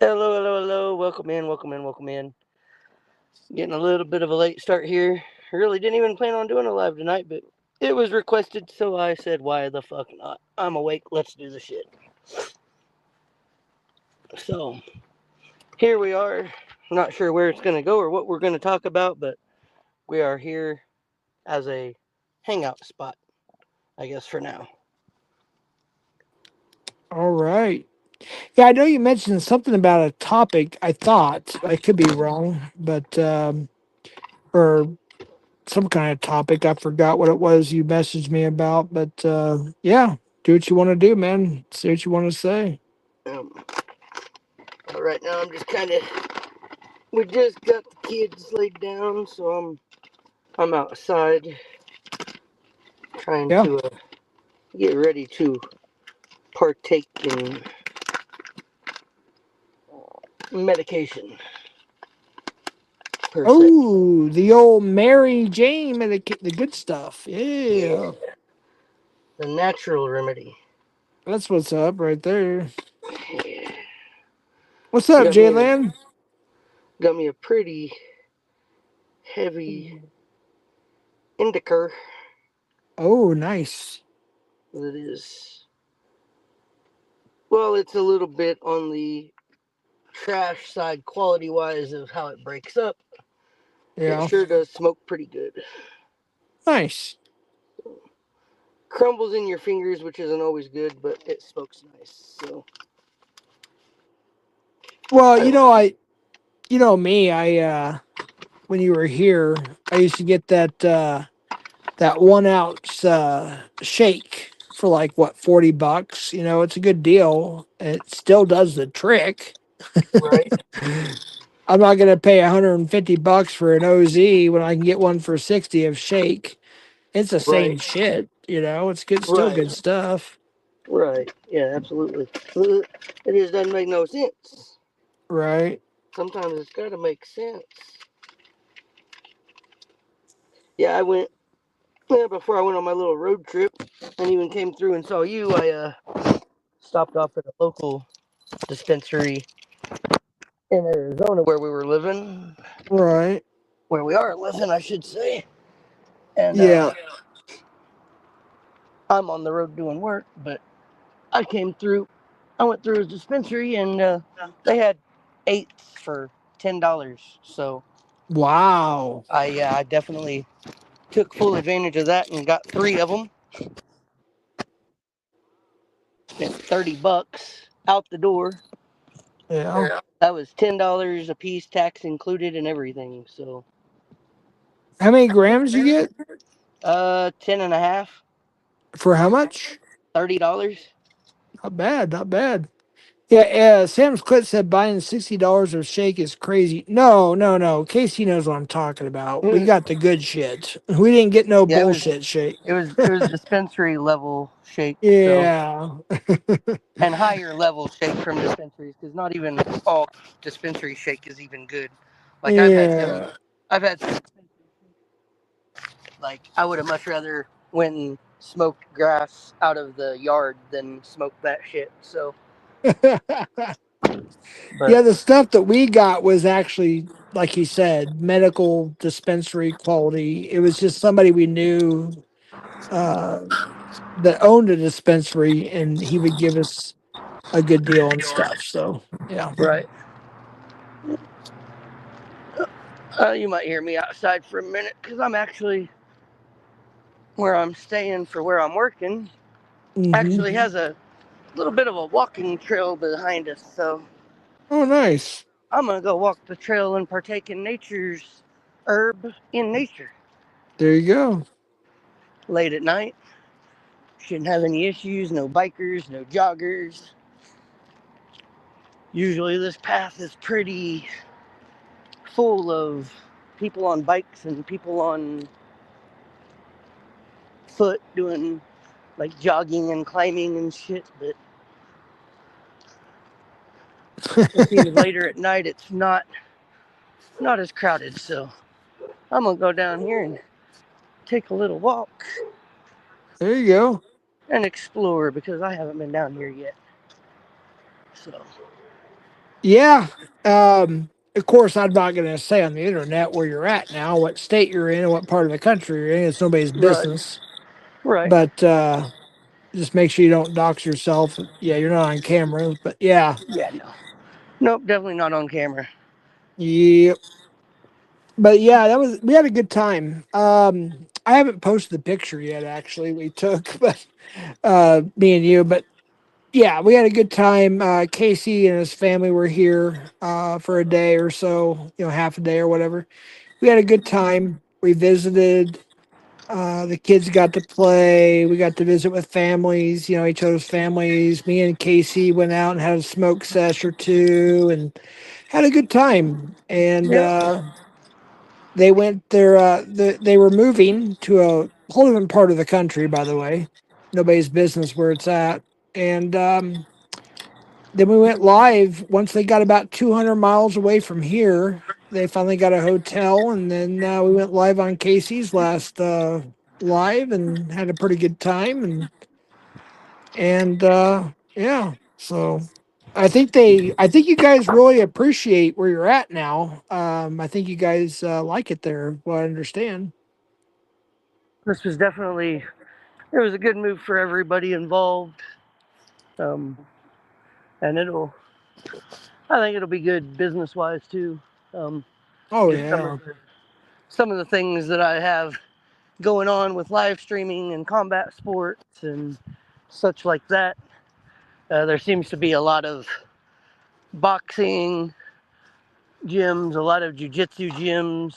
Hello, hello, hello. Welcome in, welcome in, welcome in. Getting a little bit of a late start here. I really didn't even plan on doing a live tonight, but it was requested, so I said, why the fuck not? I'm awake, let's do the shit. So, here we are. I'm not sure where it's going to go or what we're going to talk about, but we are here as a hangout spot, I guess, for now. All right. Yeah, I know you mentioned something about a topic. I thought I could be wrong, but or some kind of topic. I forgot what it was you messaged me about. But yeah, do what you want to do, man. Say what you want to say. Um, right now, I'm just kind of. We just got the kids laid down, so I'm outside trying Yeah. to get ready to partake in medication per se. Oh, the old Mary Jane, the good stuff. Yeah, Yeah, the natural remedy. that's what's up right there. Yeah. What's up, Got me a Jaylen? got me a pretty heavy indica Oh, nice. that is, well, it's a little bit on the trash side quality wise of how it breaks up. It Yeah, sure does smoke pretty good. nice. Crumbles in your fingers, which isn't always good, but it smokes nice. So Well, I you know me. When you were here, I used to get that 1 ounce shake for like what $40. You know, it's a good deal. It still does the trick. right, I'm not gonna pay $150 for an OZ when I can get one for 60 of shake. It's the right, same shit. You know, it's good, still right, good stuff. right. Yeah, absolutely. It just doesn't make no sense. Right. Sometimes it's got to make sense. Yeah, I went before I went on my little road trip and even came through and saw you. I stopped off at a local dispensary in Arizona where we were living, Right. where we are living, I should say. And Yeah. I'm on the road doing work, but I came through. I went through a dispensary and they had eights for $10. So Wow. I definitely took full advantage of that and got three of them. Spent $30 out the door. Yeah. That was $10 a piece, tax included and everything. So How many grams you get 10 and a half, for how much? $30. Not bad. Not bad. Yeah, Sam's Clit said buying $60 of shake is crazy. No, no, no. Casey knows what I'm talking about. We got the good shit. We didn't get no Yeah, bullshit shake. it was dispensary level shake. So Yeah. and higher level shake from dispensaries because not even all dispensary shake is even good. Like Yeah. I've had some like I would have much rather went and smoked grass out of the yard than smoke that shit. So, but Yeah, the stuff that we got was actually, like he said, medical dispensary quality. It was just somebody we knew uh, that owned a dispensary, and he would give us a good deal on stuff. So, yeah. right, you might hear me outside for a minute because I'm actually where I'm staying for where I'm working. Hmm. Actually, has a little bit of a walking trail behind us. So Oh, nice. I'm gonna go walk the trail and partake in nature's herb in nature There you go. late at night. Shouldn't have any issues. No bikers, no joggers. Usually, this path is pretty full of people on bikes and people on foot doing like jogging and climbing and shit. But it seems later at night it's not as crowded. So I'm gonna go down here and take a little walk There you go. and explore because I haven't been down here yet. So Yeah. Of course, I'm not going to say on the internet where you're at now, what state you're in, and what part of the country you're in. It's nobody's Right. business. Right. But just make sure you don't dox yourself. Yeah, you're not on camera. But yeah, Yeah, no. Nope, definitely not on camera. yeah. But yeah, that was we had a good time. I haven't posted the picture yet. Actually, we took, but me and you. But yeah, we had a good time. Casey and his family were here for a day or so, half a day or whatever. We had a good time. We visited. The kids got to play. We got to visit with families, each other's families. Me and Casey went out and had a smoke sesh or two and had a good time. And Yep. they went there. They were moving to a whole different part of the country, by the way. Nobody's business where it's at. And then we went live once they got about 200 miles away from here. They finally got a hotel, and then we went live on Casey's last live and had a pretty good time. And yeah, so I think you guys really appreciate where you're at now. I think you guys like it there. What I understand. This was definitely it was a good move for everybody involved. Um, and I think it'll be good business wise too. Um, Oh just yeah, some of the things that I have going on with live streaming and combat sports and such like that. There seems to be a lot of boxing gyms, a lot of jujitsu gyms,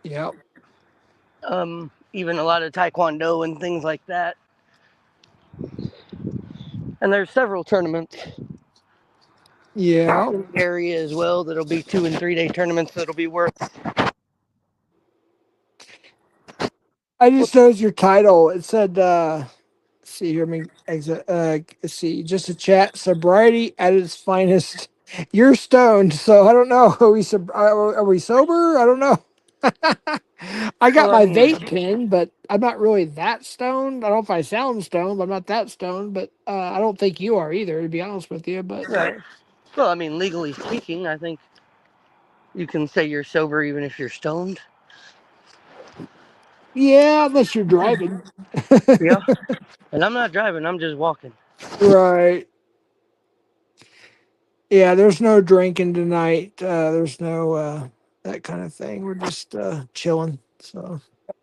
yeah, even a lot of taekwondo and things like that. And there's several tournaments yeah. in the area as well that'll be 2 and 3 day tournaments that'll be worth. I just noticed your title. It said see here, let me exit. Let's see, just a chat. Sobriety at its finest. You're stoned, so I don't know. Are we sober? I don't know. I got Well, I my mean, vape pen, but I'm not really that stoned. I don't know if I sound stoned, but I'm not that stoned. But I don't think you are either, to be honest with you. But right. Well, I mean, legally speaking, I think you can say you're sober even if you're stoned. yeah, unless you're driving. Yeah. And I'm not driving, I'm just walking. Right. Yeah, there's no drinking tonight. There's no that kind of thing. We're just chilling. So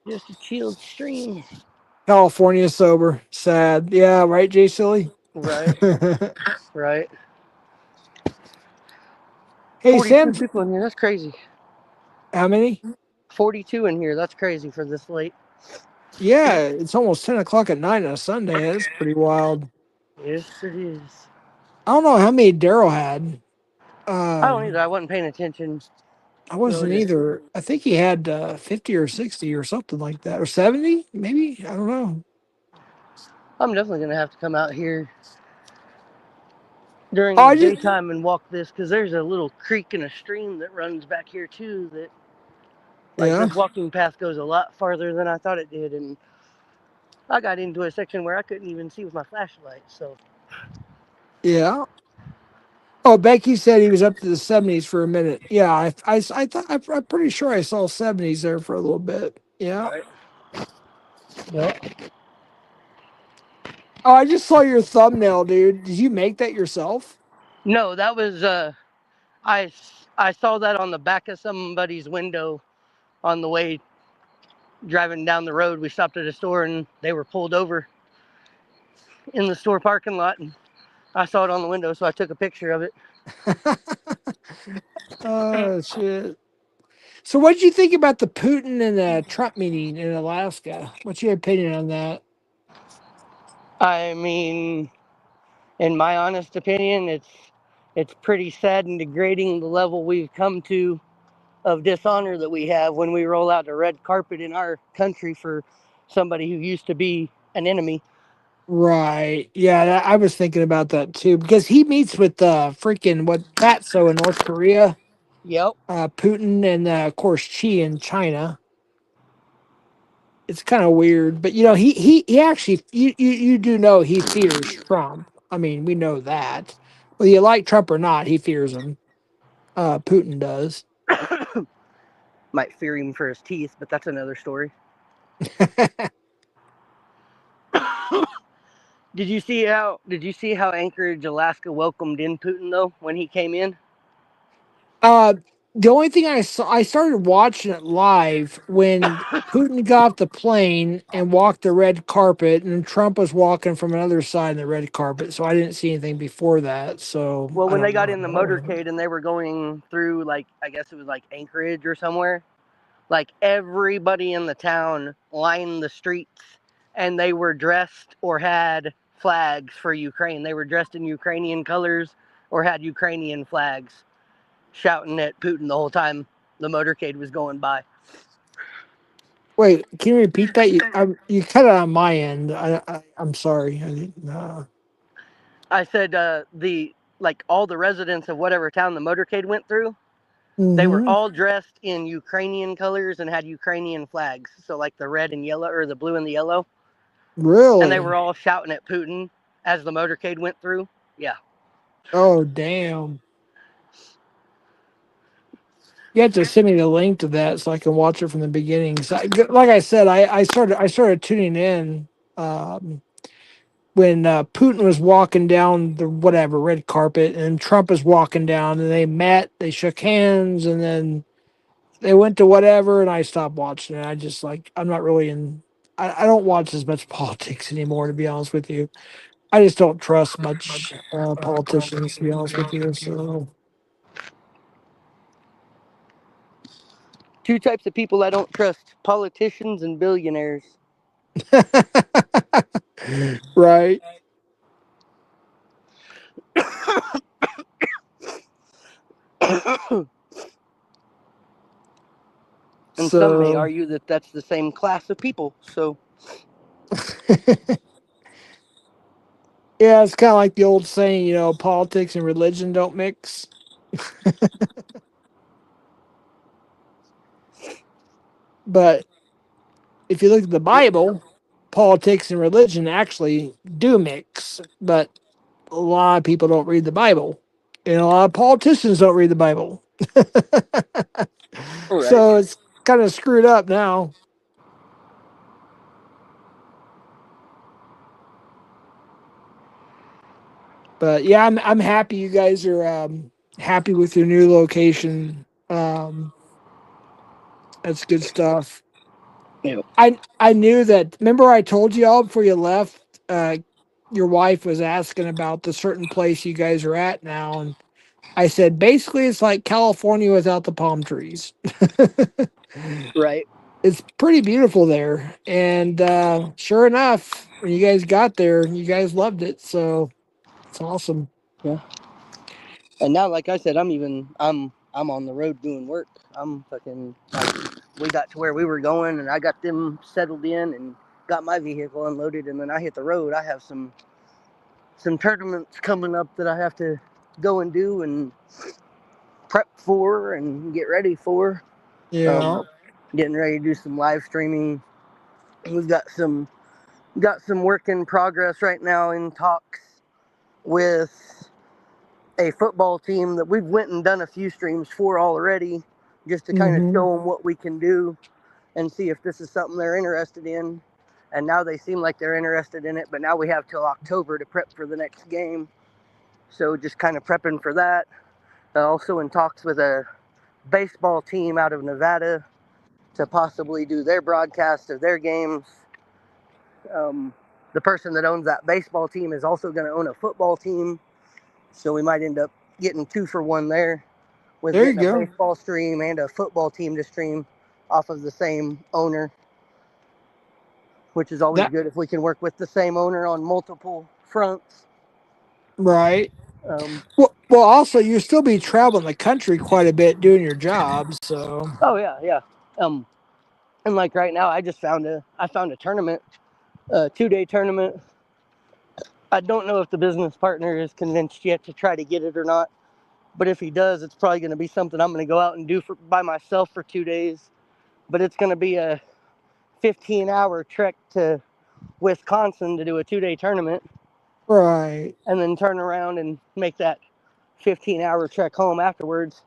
Just a chilled stream. California sober, sad. Yeah, right, Jay Silly. Right. Right. Hey 42 Sam, people in here. That's crazy. how many? 42 in here. That's crazy for this late. Yeah, it's almost 10 o'clock at night on a Sunday. That's pretty wild. Yes, it is. I don't know how many Daryl had. I don't either. Um, I wasn't paying attention I really. wasn't either. I think he had 50 or 60 or something like that, or 70, maybe. I don't know. I'm definitely going to have to come out here Oh, during the I just daytime and walk this because there's a little creek and a stream that runs back here too that like yeah, this walking path goes a lot farther than I thought it did, and I got into a section where I couldn't even see with my flashlight. So yeah. Oh, Becky said he was up to the 70s for a minute. Yeah, I thought I'm pretty sure I saw 70s there for a little bit. Yeah. right. Yeah. Oh, I just saw your thumbnail, dude. Did you make that yourself? No, that was I I saw that on the back of somebody's window on the way driving down the road. We stopped at a store and they were pulled over in the store parking lot, and I saw it on the window, so I took a picture of it. Oh shit. So, what did you think about the Putin and Trump meeting in Alaska? What's your opinion on that? I mean, in my honest opinion, it's pretty sad and degrading the level we've come to of dishonor that we have when we roll out a red carpet in our country for somebody who used to be an enemy. Right. Yeah, I was thinking about that too because he meets with freaking what Fatso in North Korea, Yep. Putin, and of course Xi in China. It's kind of weird, but he actually you do know he fears Trump. I mean, we know that. Whether you like Trump or not, he fears him. Putin does. Might fear him for his teeth, but that's another story. Did you see how Anchorage, Alaska welcomed in Putin though when he came in? Uh, the only thing I saw, I started watching it live when Putin got off the plane and walked the red carpet, and Trump was walking from another side of the red carpet. So I didn't see anything before that. So Well, I when they don't got in the know. motorcade and they were going through, like, I guess it was like Anchorage or somewhere, like everybody in the town lined the streets and they were dressed or had flags for Ukraine. They were dressed in Ukrainian colors or had Ukrainian flags, shouting at Putin the whole time the motorcade was going by. Wait, can you repeat that? You cut it on my end. I'm sorry. I didn't. I said the like all the residents of whatever town the motorcade went through, they were Mm-hmm. all dressed in Ukrainian colors and had Ukrainian flags. So like the red and yellow or the blue and the yellow, and they were Really? all shouting at Putin as the motorcade went through. Yeah. Oh, damn. You have to send me the link to that so I can watch it from the beginning. So, like I said, I started tuning in um, when Putin was walking down the whatever red carpet, and Trump was walking down, and they met, they shook hands, and then they went to whatever, and I stopped watching it. I just like I'm not really in. I don't watch as much politics anymore, to be honest with you. I just don't trust much politicians, to be honest with you. So, Two types of people I don't trust: politicians and billionaires. right. And some may So, argue that that's the same class of people. So, yeah, it's kind of like the old saying, politics and religion don't mix. But if you look at the Bible, politics and religion actually do mix. But a lot of people don't read the Bible, and a lot of politicians don't read the Bible. all right. So it's kind of screwed up now. But yeah, I'm happy you guys are happy with your new location. That's good stuff. Yeah. I knew that. Remember, I told you all before you left. Your wife was asking about the certain place you guys are at now, and I said basically it's like California without the palm trees. Right. It's pretty beautiful there, and sure enough, when you guys got there, you guys loved it. So it's awesome. Yeah. And now, like I said, I'm on the road doing work. I'm fucking like we got to where we were going, and I got them settled in and got my vehicle unloaded, and then I hit the road. I have some tournaments coming up that I have to go and do and prep for and get ready for. Yeah, Um, Getting ready to do some live streaming. We've got some work in progress right now in talks with a football team that we've went and done a few streams for already, just to kind of hmm, show them what we can do and see if this is something they're interested in. And now they seem like they're interested in it, but now we have till October to prep for the next game. So just kind of prepping for that. Also in talks with a baseball team out of Nevada to possibly do their broadcast of their games. Um, the person that owns that baseball team is also going to own a football team, so we might end up getting two for one there with there you getting a go. baseball stream and a football team to stream off of the same owner, which is always That good if we can work with the same owner on multiple fronts. right. Um, Well, also you still be traveling the country quite a bit doing your job. So oh yeah, yeah. Um, and like right now, I found a tournament, a 2 day tournament. I don't know if the business partner is convinced yet to try to get it or not. But if he does, it's probably going to be something I'm going to go out and do by myself for 2 days. But it's going to be a 15-hour trek to Wisconsin to do a 2 day tournament right. and then turn around and make that 15-hour trek home afterwards.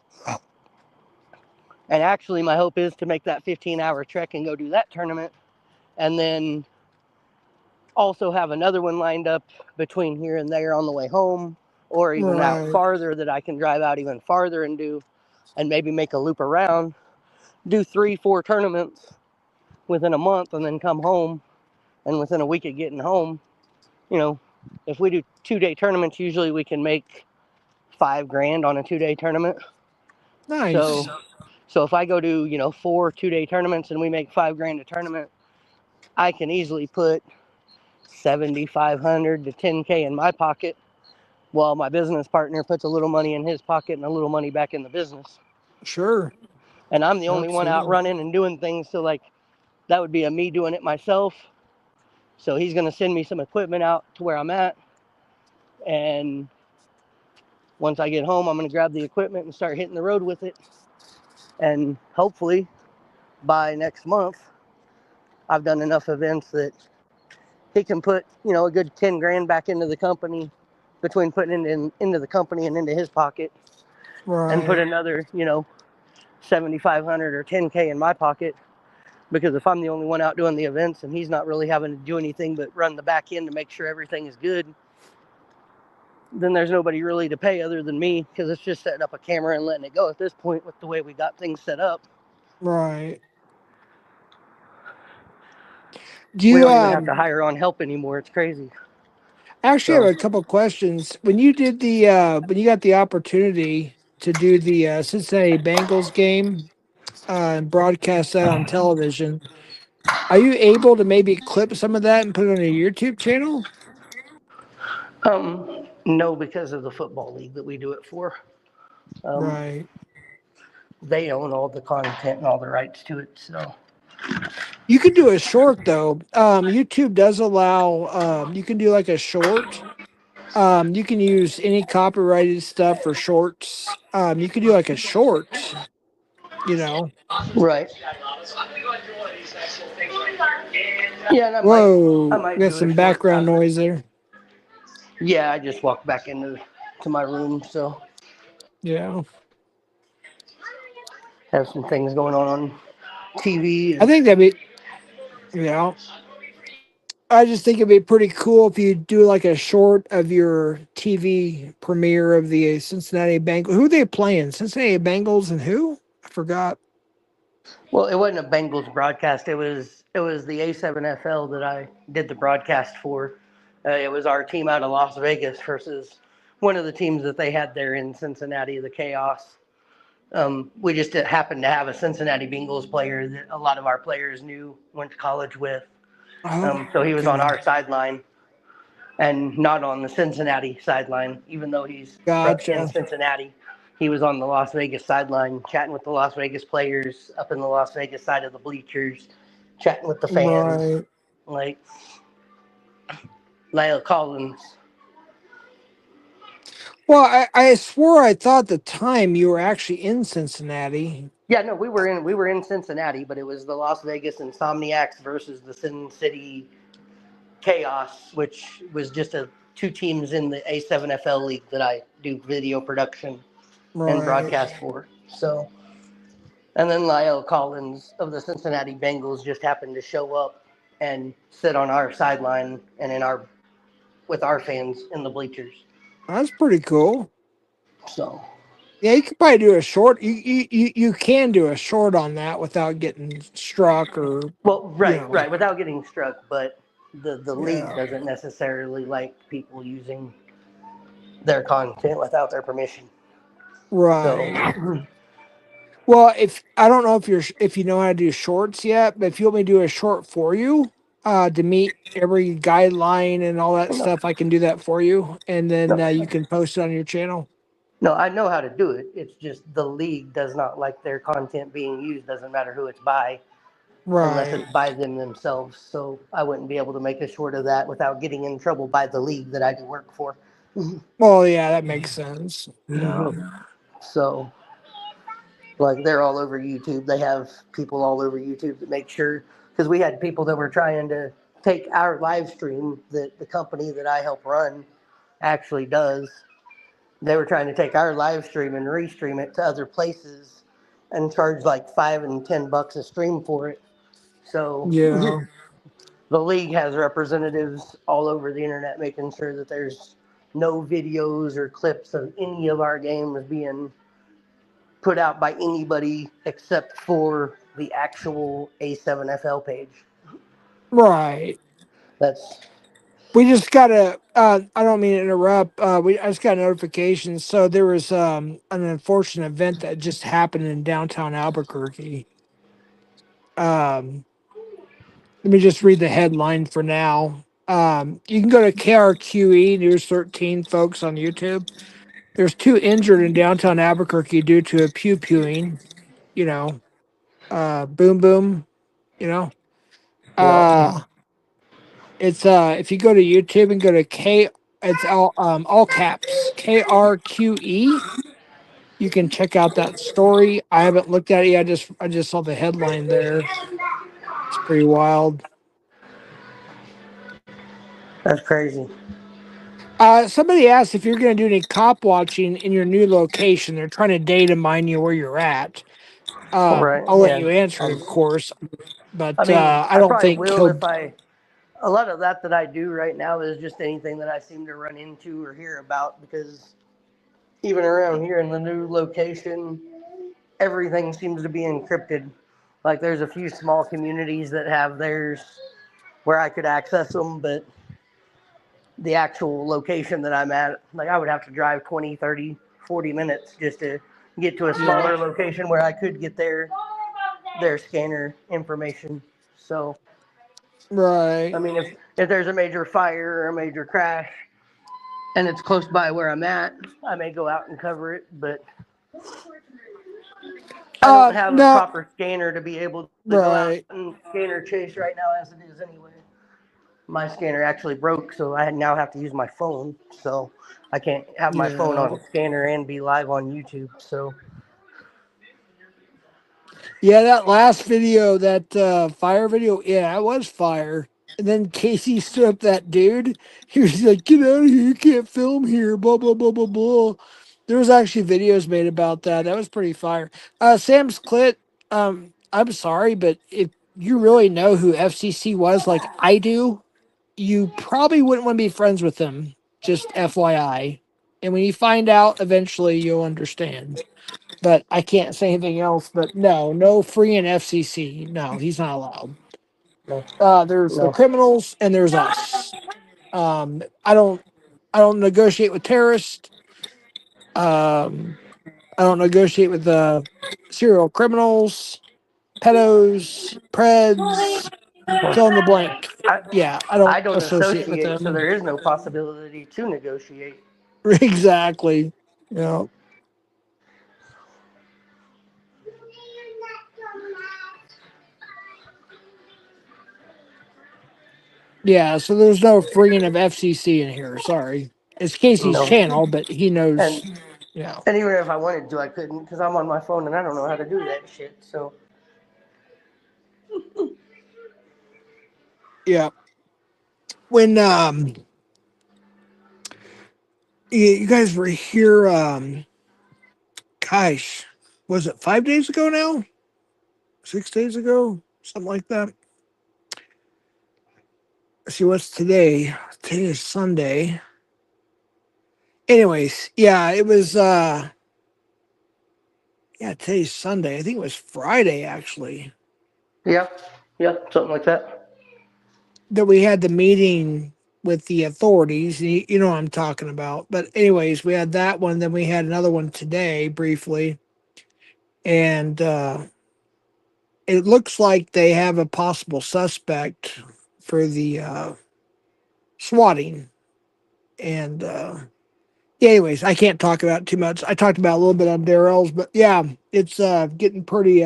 And actually, my hope is to make that 15-hour trek and go do that tournament, and then also have another one lined up between here and there on the way home, or even out Right. farther that I can drive out even farther and do, and maybe make a loop around, do 3, 4 tournaments within a month, and then come home. And within a week of getting home, you know, if we do 2-day tournaments, usually we can make 5 grand on a 2-day tournament. So, Nice. so if I go to 4 2-day tournaments and we make 5 grand a tournament, I can easily put 7,500 to 10K in my pocket, while my business partner puts a little money in his pocket and a little money back in the business. Sure. And I'm the only one out Absolutely. running and doing things. So like that would be a me doing it myself. So he's going to send me some equipment out to where I'm at, and once I get home, I'm going to grab the equipment and start hitting the road with it. And hopefully by next month, I've done enough events that he can put, a good 10 grand back into the company, between putting it into the company and into his pocket, and put Right. another, 7,500 or 10K in my pocket. Because if I'm the only one out doing the events and he's not really having to do anything but run the back end to make sure everything is good, then there's nobody really to pay other than me, because it's just setting up a camera and letting it go at this point with the way we got things set up. Right. Do We you don't even have to hire on help anymore. It's crazy. actually have So, a couple questions? When you did the when you got the opportunity to do the Cincinnati Bengals game and broadcast that on television, are you able to maybe clip some of that and put it on your YouTube channel? no, because of the football league that we do it for. Um, Right. they own all the content and all the rights to it. So, You could do a short though. YouTube does allow you can do like a short. You can use any copyrighted stuff for shorts. You could do like a short, you know. right. Yeah, and I Whoa, we might got do a some short background out of it. noise there. Yeah, I just walked back into to my room, so Yeah. have some things going on TV I and think that'd be, yeah. I just think it'd be pretty cool if you do like a short of your TV premiere of the Cincinnati Bengals. Who are they playing? Cincinnati Bengals and who? I forgot. well, it wasn't a Bengals broadcast. It was the A7FL that I did the broadcast for. It was our team out of Las Vegas versus one of the teams that they had there in Cincinnati, the Chaos. We just happened to have a Cincinnati Bengals player that a lot of our players knew, went to college with. Oh, So he was on okay. our sideline and not on the Cincinnati sideline, even though he's in Gotcha. Cincinnati. He was on the Las Vegas sideline, chatting with the Las Vegas players up in the Las Vegas side of the bleachers, chatting with the fans, Right. like Lyle Collins. Well, I swore I thought at the time you were actually in Cincinnati. Yeah, no, we were in Cincinnati, but it was the Las Vegas Insomniacs versus the Sin City Chaos, which was just two teams in the A7FL league that I do video production and Right. broadcast for. So, and then Lyle Collins of the Cincinnati Bengals just happened to show up and sit on our sideline and in our with our fans in the bleachers. That's pretty cool. So, Yeah, you could probably do a short. You can do a short on that without getting struck or, well, you right, know. right, without getting struck, but the league Yeah. doesn't necessarily like people using their content without their permission. So, Right. Well, if I don't know if you know how to do shorts yet, but if you want me to do a short for you, to meet every guideline and all that no, stuff, I can do that for you, and then no, you can post it on your channel. no, I know how to do it. It's just the league does not like their content being used. Doesn't matter who it's by, unless Right. it's by them themselves. So I wouldn't be able to make a short of that without getting in trouble by the league that I do work for. Well, yeah, that makes sense. Yeah. So, like, they're all over YouTube. They have people all over YouTube that make sure, because we had people that were trying to take our live stream that the company that I help run actually does, They were trying to take our live stream and restream it to other places and charge like $5 and $10 a stream for it. So Yeah. the league has representatives all over the internet making sure that there's no videos or clips of any of our games being put out by anybody except for the actual A7FL page. Right. That's We just got a. I don't mean to interrupt. I just got a notification. So there was an unfortunate event that just happened in downtown Albuquerque. Um, Let me just read the headline for now. You can go to KRQE News 13, folks, on YouTube. There's two injured in downtown Albuquerque due to a pew pewing. You know, boom boom. You know, yeah. uh, it's if you go to YouTube and go to K, it's all caps KRQE. You can check out that story. I haven't looked at it yet. I just saw the headline there. It's pretty wild. That's crazy. Somebody asked if you're going to do any cop watching in your new location. They're trying to data mine you where you're at. Right. I'll let Yeah. you answer it, Um, of course, I but mean, I I don't probably think will he'll. if I. A lot of that I do right now is just anything that I seem to run into or hear about because even around here in the new location, everything seems to be encrypted. Like there's a few small communities that have theirs where I could access them, but the actual location that I'm at, like I would have to drive 20, 30, 40 minutes just to get to a Yeah, smaller location where I could get their scanner information. So, I right. mean, if there's a major fire or a major crash and it's close by where I'm at, I may go out and cover it, but I don't have a No, proper scanner to be able to go out right. and scanner chase right now as it is anyway. My scanner actually broke, so I now have to use my phone. So I can't have my phone Yeah. on scanner and be live on YouTube. So Yeah, that last video, that fire video, yeah, it was fire. And then Casey stood up that dude. He was like, "Get out of here! You can't film here." Blah blah blah blah blah. There was actually videos made about that. That was pretty fire. Sam's Clit. I'm sorry, but if you really know who FCC was, like I do, you probably wouldn't want to be friends with him. Just FYI. And when you find out, eventually you'll understand, but I can't say anything else. But no, no free in FCC. No, he's not allowed. no, There's the no. criminals and there's us. Um, I don't, I don't negotiate with terrorists. Um, I don't negotiate with serial criminals, pedos, preds, fill in the blank. I Yeah, I I don't don't associate with associate, so them. there is no possibility to negotiate. Exactly. Yeah. Yeah, so there's no freeing of FCC in here. Sorry. It's Casey's No, channel, but he knows. and Yeah. and even if I wanted to, I couldn't because I'm on my phone and I don't know how to do that shit. So Yeah. When you guys were here, gosh, was it 5 days ago now? 6 days ago? Something like that. Let's see, what's today? Today is Sunday. Anyways, yeah, it was yeah, today's Sunday. I think it was Friday actually yeah, yeah, something like that. that we had the meeting with the authorities. You know what I'm talking about. But anyways, we had that one, then we had another one today briefly. And it looks like they have a possible suspect for the swatting. And yeah, anyways, I can't talk about it too much. I talked about it a little bit on Darrell's, but yeah, it's getting pretty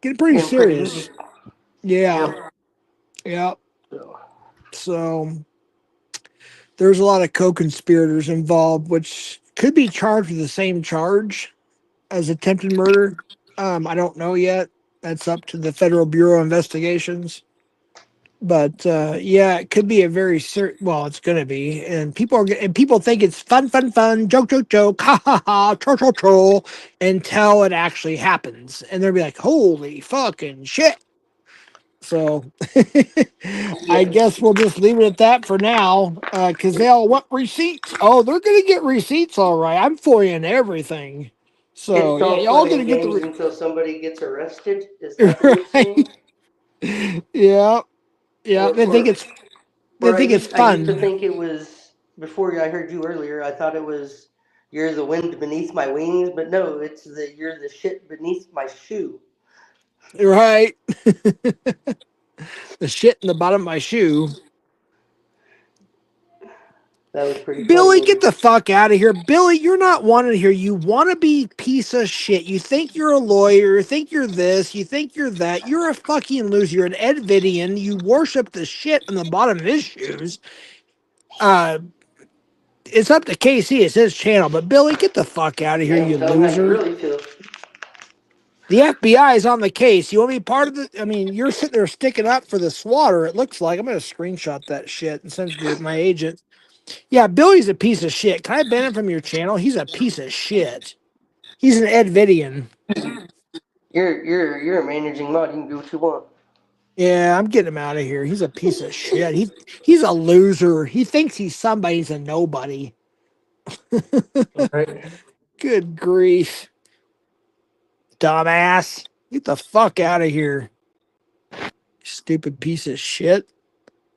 Getting pretty heated. serious. Yeah, Yep. yeah. So, So there's a lot of co-conspirators involved, which could be charged with the same charge as attempted murder. I don't know yet. That's up to the Federal Bureau of Investigations. But yeah, it could be a very certain. Well, it's gonna be, and people think it's fun, fun, fun, joke, joke, joke, ha ha ha, troll, troll, troll, until it actually happens, and they'll be like, "Holy fucking shit!" So I Yeah. guess we'll just leave it at that for now, because they all want receipts. Oh, they're gonna get receipts, all right. I'm for you in everything. So It's yeah, all y'all fun gonna and get games the until somebody gets arrested. Is that the new saying? right. Yeah, yeah. Or They or think it's I used to fun. think it was before I heard you earlier. I thought it was you're the wind beneath my wings, but no, it's the you're the shit beneath my shoe. Right. The shit in the bottom of my shoe. That was pretty funny. Billy, get the fuck out of here. Billy, you're not wanted here. You want to be piece of shit. You think you're a lawyer. You think you're this. You think you're that. You're a fucking loser. You're an Ed Vidian. You worship the shit on the bottom of his shoes. Uh, it's up to KC. It's his channel. But Billy, get the fuck out of here, Damn, you tell them how you loser. really feel. The FBI is on the case. You want to be part of the? I mean, you're sitting there sticking up for the swatter. It looks like I'm going to screenshot that shit and send it to my agent. Yeah, Billy's a piece of shit. Can I ban him from your channel? He's a piece of shit. He's an Ed Vidian. You're a managing mod. You can do what you want. Yeah, I'm getting him out of here. He's a piece of shit. He's a loser. He thinks he's somebody. He's a nobody. Right. Good grief, dumbass! Get the fuck out of here, stupid piece of shit.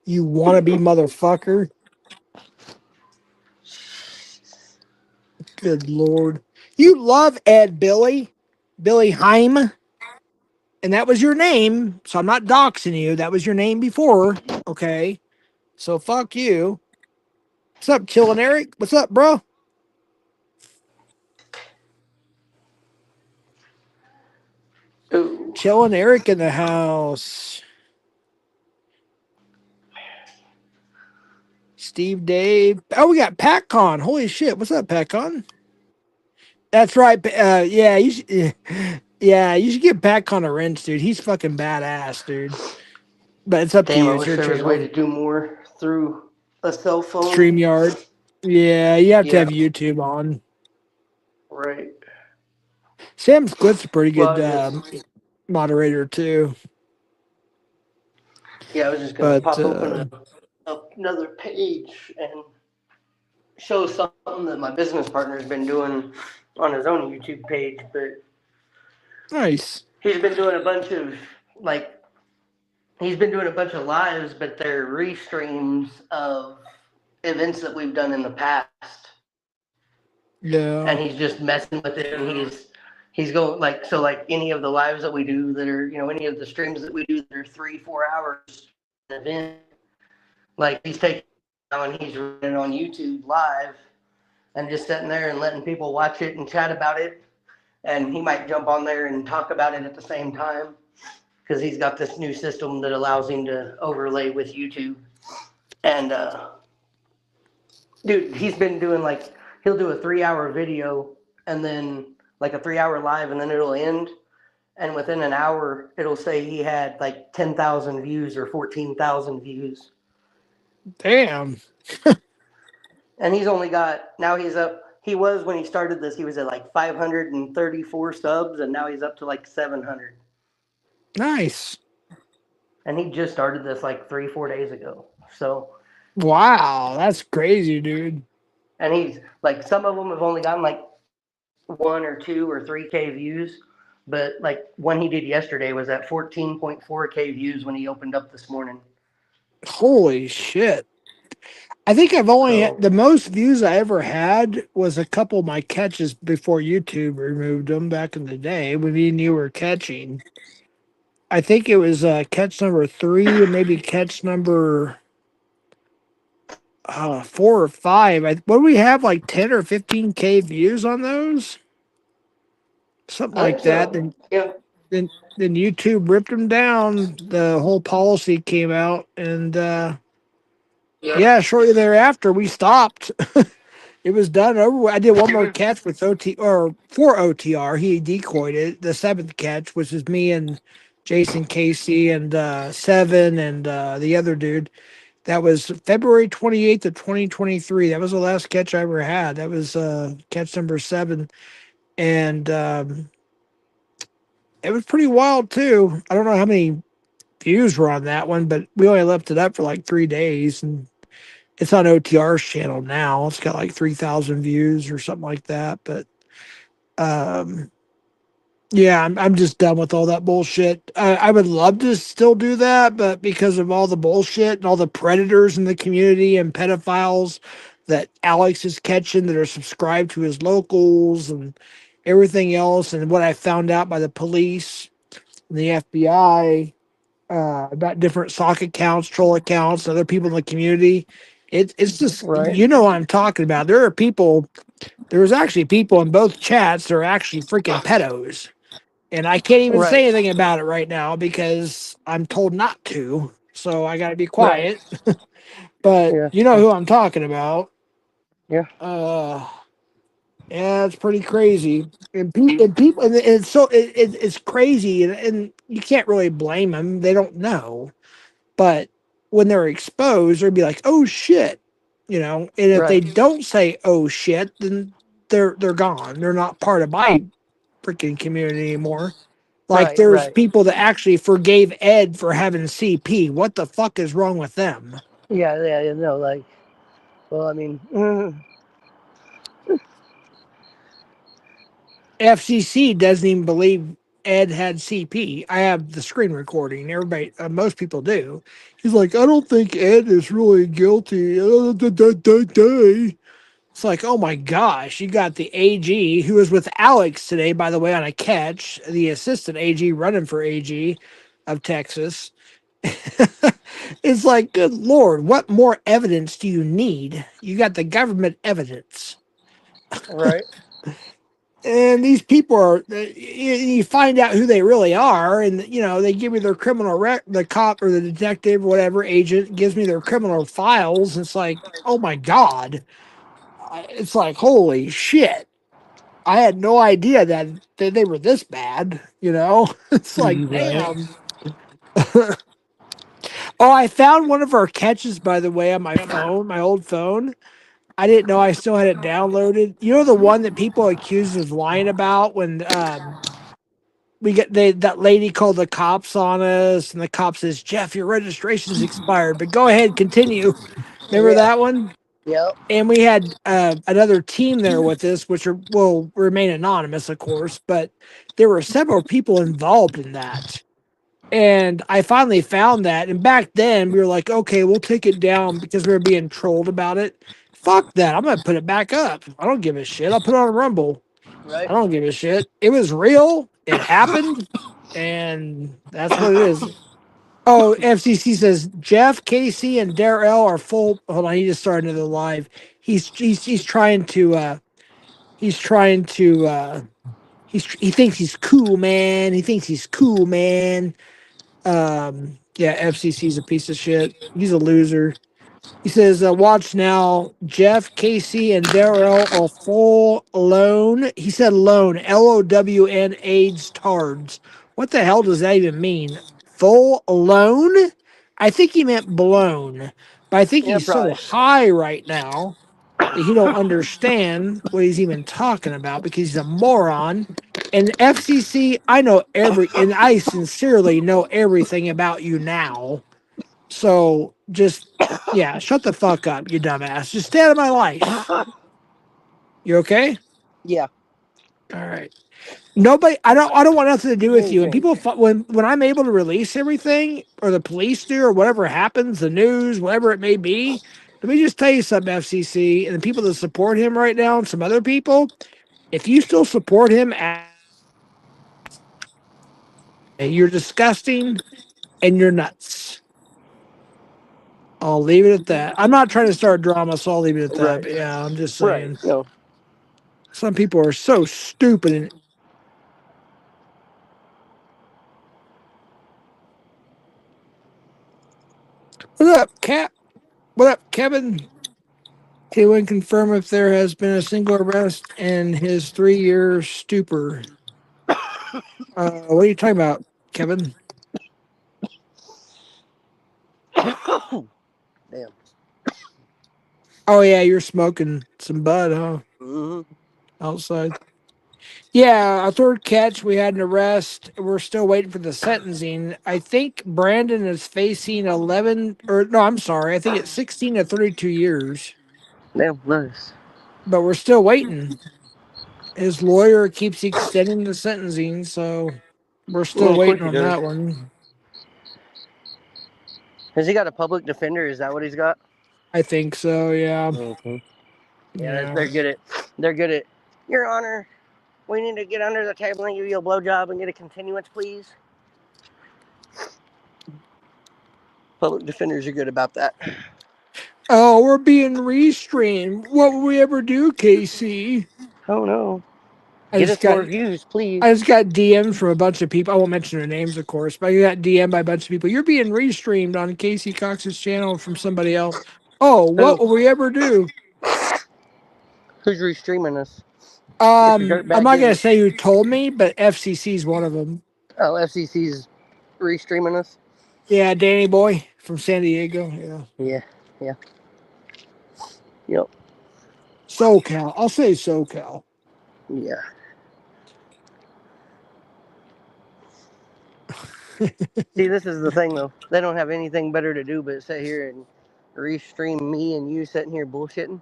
You wannabe motherfucker. Good lord. You love Ed Billy. Billy Heim. And that was your name. So I'm not doxing you. That was your name before. Okay. So fuck you. What's up, Chillin' Eric? What's up, bro? Ooh. Chillin' Eric in the house. Steve Dave. Oh, we got PatCon. Holy shit. What's up, PatCon? That's right. Yeah, you should, yeah, you should give PatCon a rinse, dude. He's fucking badass, dude. But it's up to Damn, you. I It's wish your there was a way channel. to do more through a cell phone. StreamYard. Yeah, you have to Yeah, have YouTube on. right. Sam Squid's a pretty Well, good moderator too. I was just gonna But pop open another page and show something that my business partner's been doing on his own YouTube page. But nice. he's been doing a bunch of like he's been doing a bunch of lives, but they're restreams of events that we've done in the past, and he's Yeah. just messing with it. And he's going like so like any of the lives that we do that are any of the streams that we do that are 3-4 hours event, like he's taking now and he's running it on YouTube live and just sitting there and letting people watch it and chat about it. And he might jump on there and talk about it at the same time because he's got this new system that allows him to overlay with YouTube. And dude, he's been doing like he'll do a 3-hour video and then like a 3-hour live and then it'll end. And within an hour, it'll say he had like 10,000 views or 14,000 views. Damn. And he's only got now he's up. He was when he started this, he was at like 534 subs, and now he's up to like 700. Nice. And he just started this like 3-4 days ago. So, Wow, that's crazy, dude. and he's like some of them have only gotten like 1 or 2 or 3K views, but like one he did yesterday was at 14.4K views when he opened up this morning. Holy shit. I think I've only had, So the most views I ever had was a couple of my catches before YouTube removed them back in the day when me and you were catching. I think it was catch number 3 and maybe catch number 4 or 5. What do we have, like 10 or 15K views on those? Something I think like that. so. Yeah. Then then YouTube ripped them down. The whole policy came out, and Yep. yeah, shortly thereafter we stopped. It was done over. I did one more catch with OT or for OTR. He decoyed it. The seventh catch, which is me and Jason Casey and Seven and the other dude. That was February 28th of 2023. That was the last catch I ever had. That was catch number 7. And it was pretty wild, too. I don't know how many views were on that one, but we only left it up for like 3 days. And it's on OTR's channel now. It's got like 3,000 views or something like that. But um, yeah, I'm just done with all that bullshit. I would love to still do that, but because of all the bullshit and all the predators in the community and pedophiles that Alex is catching that are subscribed to his locals and everything else, and what I found out by the police and the FBI about different sock accounts, troll accounts, other people in the community, it's just, Right. you know what I'm talking about. There are people, there was actually people in both chats that are actually freaking pedos, and I can't even Right. say anything about it right now because I'm told not to. So I got to be Right. quiet. But Yeah. you know who I'm talking about. Yeah. Uh, yeah, it's pretty crazy. And people, and it's so it's crazy, and you can't really blame them. They don't know, but when they're exposed, they'll be like, "Oh shit," you know. And if they Right. don't say "Oh shit," then they're gone. They're not part of my freaking community anymore. Like Right. there's Right. people that actually forgave Ed for having CP. What the fuck is wrong with them? Yeah. Yeah. Yeah. No. Like. Well, I mean. FCC doesn't even believe Ed had CP. I have the screen recording. Everybody, most people do. He's like, I don't think Ed is really guilty. It's like, oh my gosh, you got the AG who was with Alex today, by the way, on a catch, the assistant AG running for AG of Texas. It's like, good Lord, what more evidence do you need? You got the government evidence. Right. And these people are, you find out who they really are, and, you know, they give me their criminal the cop or the detective, whatever agent gives me their criminal files. And it's like, oh my God. It's like, holy shit. I had no idea that they were this bad, you know? It's like, Right. damn. Oh, I found one of our catches, by the way, on my phone, my old phone. I didn't know I still had it downloaded. You know the one that people accused of lying about when we get that lady called the cops on us, and the cop says, "Jeff, your registration's expired, but go ahead, continue." Remember Yeah. that one? Yep. And we had another team there with us, which will remain anonymous, of course, but there were several people involved in that. And I finally found that. And back then, we were like, okay, we'll take it down because we were being trolled about it. Fuck that. I'm going to put it back up. I don't give a shit. I'll put it on Rumble. Right. I don't give a shit. It was real. It happened. And that's what it is. Oh, FCC says Jeff, Casey, and Darrell are full. Hold on, he just started another live. He's trying to he's trying to he thinks he's cool, man. He thinks he's cool, man. Yeah, FCC's a piece of shit. He's a loser. He says, watch now. Jeff, Casey, and Darrell are full loan. He said loan, LOWN AIDS tards. What the hell does that even mean? Full loan? I think he meant blown. But I think Yeah. he's so Probably. high right now that he don't understand what he's even talking about because he's a moron. And FCC, I know and I sincerely know everything about you now. So just, yeah, shut the fuck up, you dumbass. Just stay out of my life. You okay? Yeah. All right. Nobody. I don't want nothing to do with you. And Anything. people, when I'm able to release everything, or the police do, or whatever happens, the news, whatever it may be. Let me just tell you something, FCC, and the people that support him right now, and some other people. If you still support him, you're disgusting and you're nuts. I'll leave it at that. I'm not trying to start drama, so I'll leave it at that. Right. But yeah, I'm just Right. saying. No. Some people are so stupid. And what up, Cap? What up, Kevin? Anyone confirm if there has been a single arrest in his 3 year stupor? What are you talking about, Kevin? Damn. Oh yeah, you're smoking some bud, huh? Hmm. Outside. Yeah, our third catch, we had an arrest. We're still waiting for the sentencing. I think Brandon is facing 11, or no, I'm sorry. I think it's 16 to 32 years, Damn, nice. but we're still waiting. His lawyer keeps extending the sentencing, so we're still Well, of course waiting he on does. that one. Has he got a public defender? Is that what he's got? I think so, yeah. Hmm. Yeah, Yeah. they're good at. They're good at. Your Honor, we need to get under the table and give you a blowjob and get a continuance, please. Public defenders are good about that. Oh, we're being restreamed. What will we ever do, Casey? Oh no. I Get just us got more views, please. I just got DMs from a bunch of people. I won't mention their names, of course, but I got DM'd by a bunch of people. You're being restreamed on Casey Cox's channel from somebody else. Oh, what Who? will we ever do? Who's restreaming us? Which I'm dirtbag not is gonna it? say who told me, but FCC is one of them. Oh, FCC's restreaming us. Yeah, Danny Boy from San Diego. Yeah, Yeah, yeah, yep, SoCal. I'll say SoCal. yeah. See, this is the thing though. They don't have anything better to do but sit here and restream me and you sitting here bullshitting.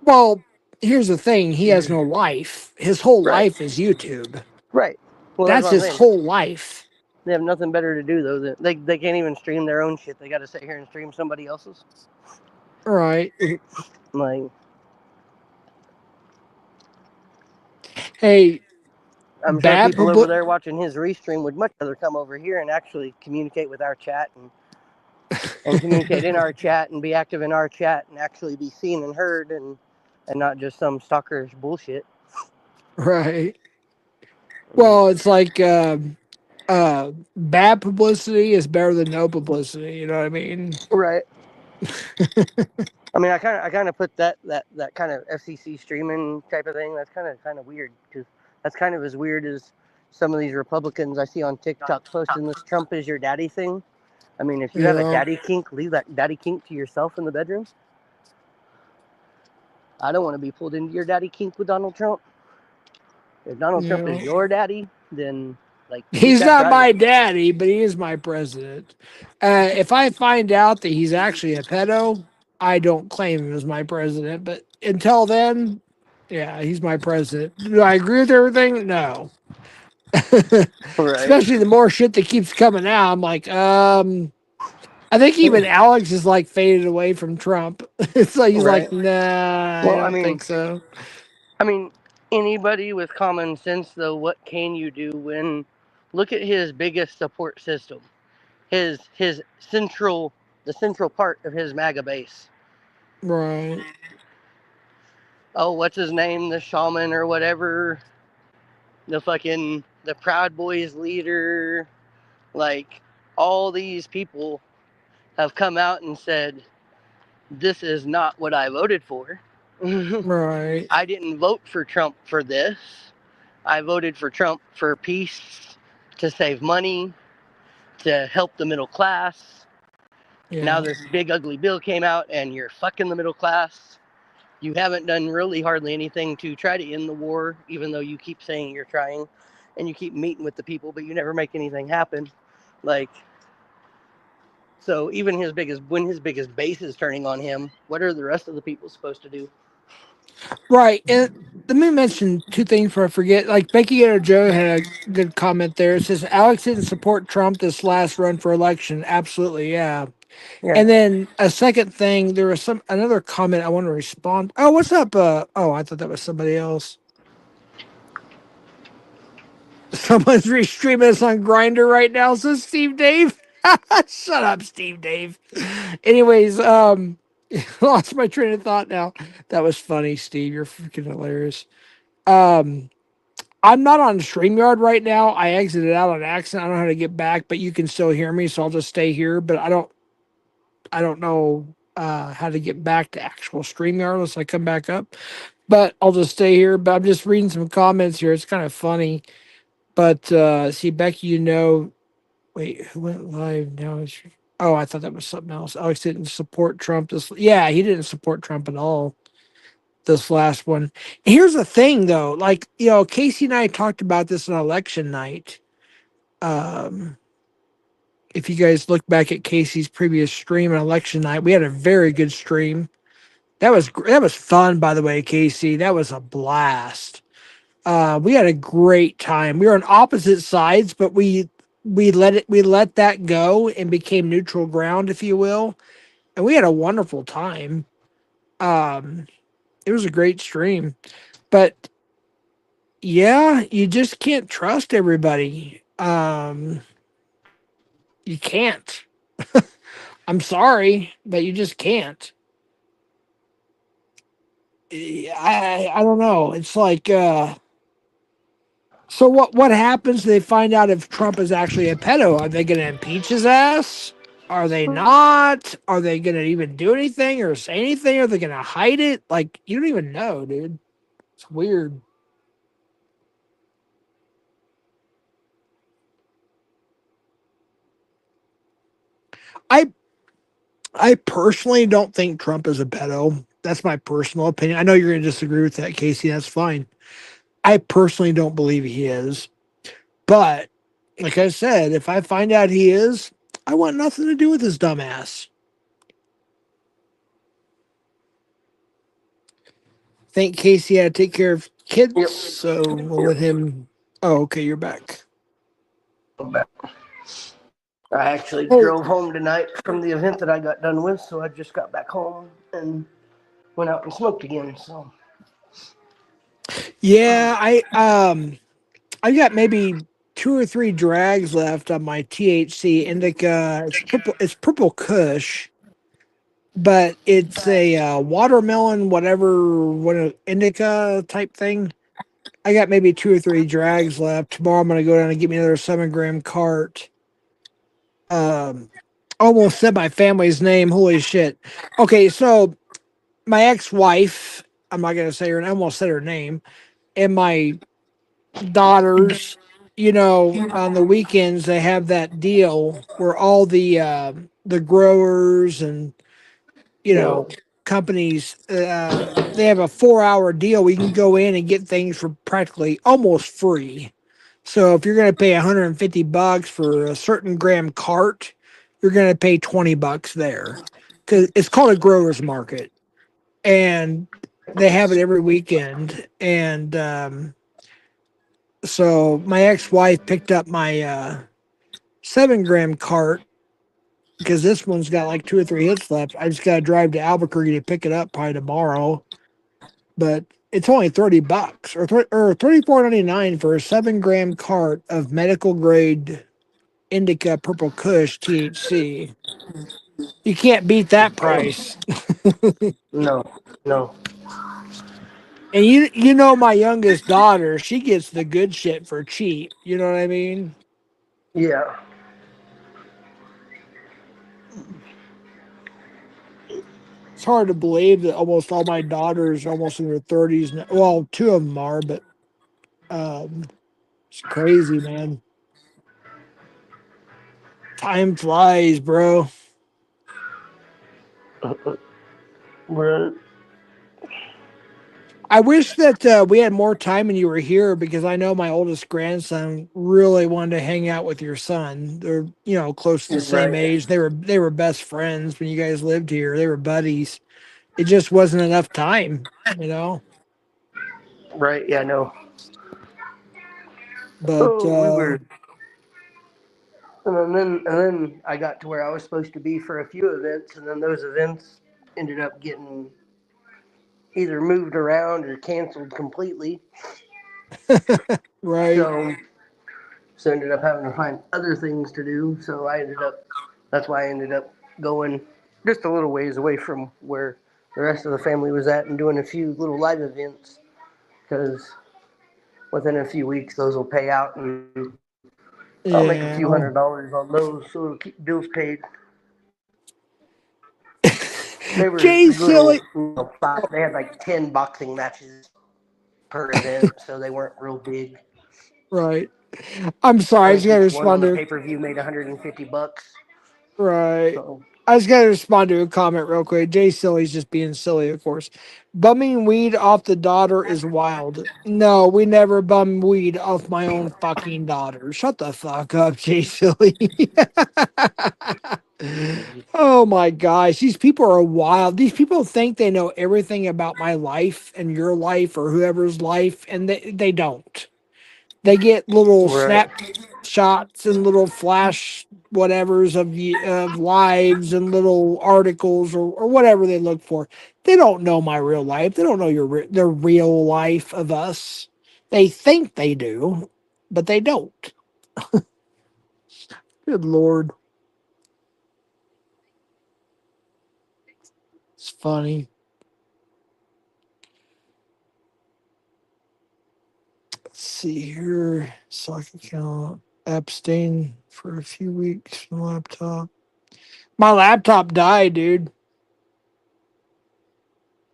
Well, here's the thing: he has no life. His whole Right, life is YouTube. right. Well, that's That's what I'm his saying. whole life. They have nothing better to do though. They can't even stream their own shit. They got to sit here and stream somebody else's. All right. Like, Hey, I'm sure bad people over publicity. there watching his restream would much rather come over here and actually communicate with our chat and communicate in our chat and be active in our chat and actually be seen and heard and not just some stalkerish bullshit. Right. Mm. Well, it's like bad publicity is better than no publicity. You know what I mean? Right. I mean, I kind of put that kind of FCC streaming type of thing. That's kind of weird because that's kind of as weird as some of these Republicans I see on TikTok posting this Trump is your daddy thing. I mean, if you have a Yeah. daddy kink, leave that daddy kink to yourself in the bedroom. I don't want to be pulled into your daddy kink with Donald Trump. If Donald Trump is Yeah. your daddy, then like keep He's that not private. my daddy, but he is my president. If I find out that he's actually a pedo, I don't claim him as my president. But until then, yeah, he's my president. Do I agree with everything? No. Right. Especially the more shit that keeps coming out. I'm like, I think even Alex is like faded away from Trump. It's like he's Right. like, nah, I Well, I don't mean, think so. I mean, anybody with common sense, though, what can you do when? Look at his biggest support system. His central, the central part of his MAGA base. Right. Oh, what's his name? The shaman or whatever. The Proud Boys leader. Like all these people have come out and said, "This is not what I voted for." Right. I didn't vote for Trump for this. I voted for Trump for peace, to save money, to help the middle class. Now Yeah. this big ugly bill came out and you're fucking the middle class. You haven't done really hardly anything to try to end the war, even though you keep saying you're trying and you keep meeting with the people, but you never make anything happen. Like, so even when his biggest base is turning on him, what are the rest of the people supposed to do? Right. And let me mention two things before I forget. Like Becky or Joe had a good comment there. It says Alex didn't support Trump this last run for election. Absolutely, yeah. Yeah. And then a second thing, there was some another comment I want to respond. Oh, what's up? Oh, I thought that was somebody else. Someone's restreaming us on Grinder right now, says Steve Dave. Shut up, Steve Dave. Anyways, lost my train of thought now. That was funny, Steve. You're freaking hilarious. Um, I'm not on StreamYard right now. I exited out on accident. I don't know how to get back, but you can still hear me, so I'll just stay here. But I don't know how to get back to actual StreamYard unless I come back up. But I'll just stay here. But I'm just reading some comments here. It's kind of funny. But see, Becky, wait, who went live now? Oh, I thought that was something else. Alex didn't support Trump. Yeah, he didn't support Trump at all. This last one. Here's the thing, though. Like, Casey and I talked about this on election night. Um, if you guys look back at Casey's previous stream on election night, we had a very good stream. That was fun, by the way, Casey. That was a blast. We had a great time. We were on opposite sides, but we let that go and became neutral ground, if you will, and we had a wonderful time. Um, it was a great stream, but yeah, you just can't trust everybody. You can't. I'm sorry, but you just can't. I don't know. It's like so what happens if they find out if Trump is actually a pedo? Are they going to impeach his ass? Are they not? Are they going to even do anything or say anything? Are they going to hide it? Like you don't even know, dude. It's weird. I I personally don't think Trump is a pedo. That's my personal opinion. I know you're going to disagree with that, Casey. That's fine. I personally don't believe he is. But like I said, if I find out he is, I want nothing to do with his dumbass. I think Casey had to take care of kids, Yep. so we'll Yep. let him. Oh, okay, you're back. I'm back. I actually Hey, drove home tonight from the event that I got done with, so I just got back home and went out and smoked again. So yeah, I got maybe two or three drags left on my THC indica. It's purple Kush, but it's a watermelon, what indica type thing. I got maybe two or three drags left. Tomorrow I'm gonna go down and get me another 7 gram cart. Um, almost said my family's name. Holy shit. Okay, so my ex-wife, I'm not gonna say her. I almost said her name, and my daughters. On the weekends they have that deal where all the growers and you you know, know, companies, they have a 4 hour deal. We can go in and get things for practically almost free. So if you're going to pay $150 for a certain gram cart, you're going to pay $20 there because it's called a growers market, and they have it every weekend. And so my ex-wife picked up my 7 gram cart because this one's got like two or three hits left. I just got to drive to Albuquerque to pick it up probably tomorrow, but it's only $30 or 34.99 for a 7 gram cart of medical grade indica purple Kush THC. You can't beat that price. no, no, And you know my youngest daughter, she gets the good shit for cheap. You know what I mean? yeah, It's hard to believe that almost all my daughters are almost in their 30s now. Well, two of them are, but um, it's crazy, man. Time flies, bro. we're I wish that we had more time and you were here because I know my oldest grandson really wanted to hang out with your son. They're close to the same right, age. They were best friends when you guys lived here. They were buddies. It just wasn't enough time, you know. right. Yeah, no. But Oh, we were, and then I got to where I was supposed to be for a few events, and then those events ended up getting either moved around or canceled completely. right, So so ended up having to find other things to do. So I ended up that's why I ended up going just a little ways away from where the rest of the family was at and doing a few little live events because within a few weeks those will pay out and I'll make a few yeah. $100s on those so it'll keep bills paid. They were Jay little, silly. they had like 10 boxing matches per event, so they weren't real big. Right. I'm I sorry. I just think got to each one on respond the to. pay per view made $150. Right. So I was going to respond to a comment real quick. Jay Silly's just being silly, of course. Bumming weed off the daughter is wild. No, we never bum weed off my own fucking daughter. Shut the fuck up, Jay Silly. Oh my gosh. These people are wild. These people think they know everything about my life and your life or whoever's life, and they don't. They get little right, snapshots and little flash whatevers of lives and little articles or whatever they look for. They don't know my real life. They don't know the real life of us. They think they do, but they don't. Good Lord. It's funny. Let's see here. Sock account. Abstain for a few weeks from laptop. My laptop died, dude.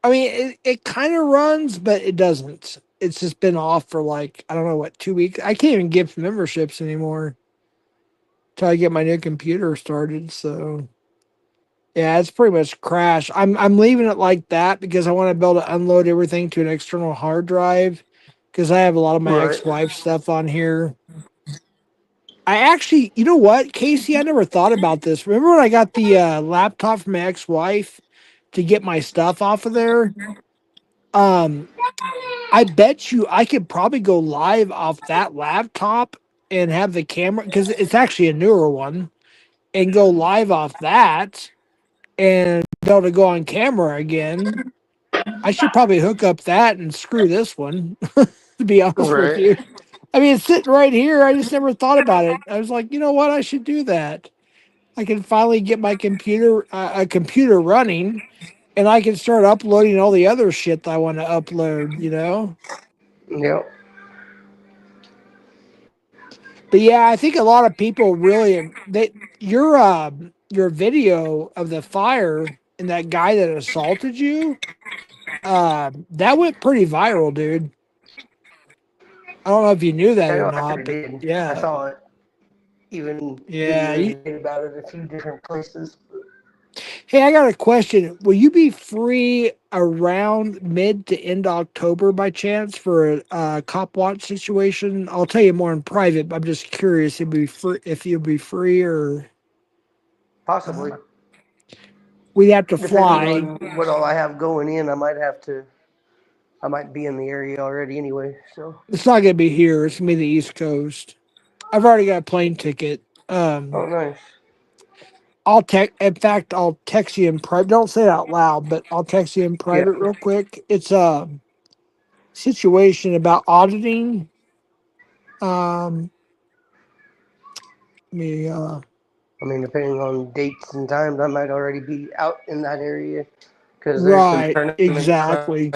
I mean, it kind of runs, but it doesn't. It's just been off for like, I don't know what, 2 weeks. I can't even gift memberships anymore till I get my new computer started. So yeah, it's pretty much crashed. I'm leaving it like that because I want to be able to unload everything to an external hard drive because I have a lot of my right. ex-wife stuff on here. I actually, you know what, Casey, I never thought about this. Remember when I got the laptop from my ex-wife to get my stuff off of there? Um, I bet you I could probably go live off that laptop and have the camera because it's actually a newer one and go live off that and be able to go on camera again. I should probably hook up that and screw this one, to be honest with Right. you. I mean, it's sitting right here. I just never thought about it. I was like, you know what? I should do that. I can finally get my a computer running, and I can start uploading all the other shit that I want to upload. Yep. But yeah, I think a lot of people really your video of the fire and that guy that assaulted you, that went pretty viral, dude. I don't know if you knew that I or know I not, sure but did. I yeah, saw it. Even yeah. videos made about it a few different places. Hey, I got a question. Will you be free around mid to end October by chance for a cop watch situation? I'll tell you more in private, but I'm just curious if you'll be free or Possibly. uh, we'd have to Depending fly. on what all I have going in, I might have to. I might be in the area already anyway. So. It's not gonna be here. It's gonna be the East Coast. I've already got a plane ticket. Oh, nice. I'll text. In fact, I'll text you in private. Don't say it out loud, but I'll text you in Yeah. private real quick. It's a situation about auditing. Um, me. I mean, depending on dates and times, I might already be out in that area because there's some Right. tournaments like Exactly.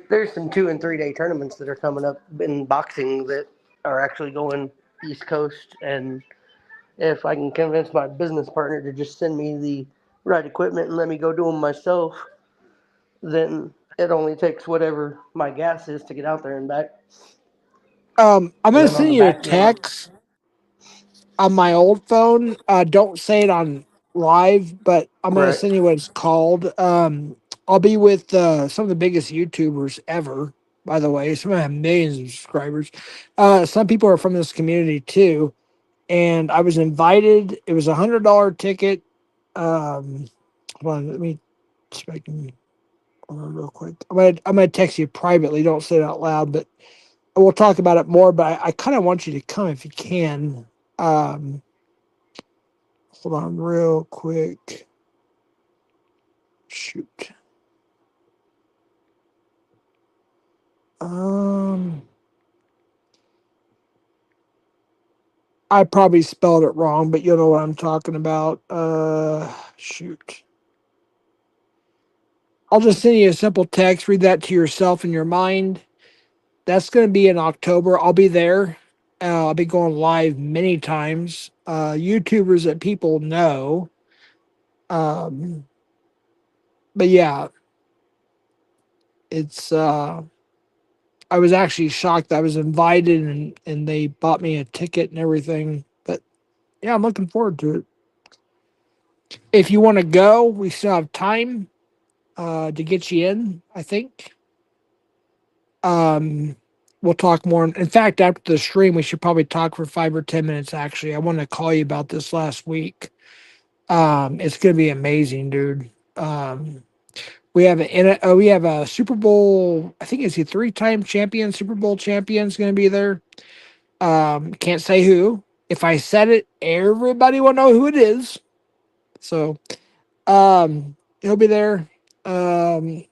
there's some 2 and 3 day tournaments that are coming up in boxing that are actually going East Coast, and if I can convince my business partner to just send me the right equipment and let me go do them myself, then it only takes whatever my gas is to get out there and back. I'm And gonna then on send the you a back end, text on my old phone. Don't say it on live, but I'm gonna right? send you what it's called. I'll be with some of the biggest YouTubers ever. By the way, some of them have millions of subscribers. Some people are from this community too, and I was invited. It was $100 ticket. Um, Hold on, let me see if I can hold on real quick. I'm gonna text you privately. Don't say it out loud, but we'll talk about it more. But I kind of want you to come if you can. Um, Hold on real quick. Shoot. Um, I probably spelled it wrong, but you know what I'm talking about. Shoot. I'll just send you a simple text. Read that to yourself in your mind. That's going to be in October. I'll be there. I'll be going live many times. YouTubers that people know. Um, but yeah, it's. I was actually shocked. I was invited and they bought me a ticket and everything. But yeah, I'm looking forward to it. If you want to go, we still have time to get you in, I think. Um, we'll talk more. In fact, after the stream, we should probably talk for 5 or 10 minutes. Actually, I want to call you about this last week. It's gonna be amazing, dude. We have a Super Bowl. I think it's a three-time champion, Super Bowl champion is gonna be there. Can't say who. If I said it, everybody will know who it is. So, he'll be there. A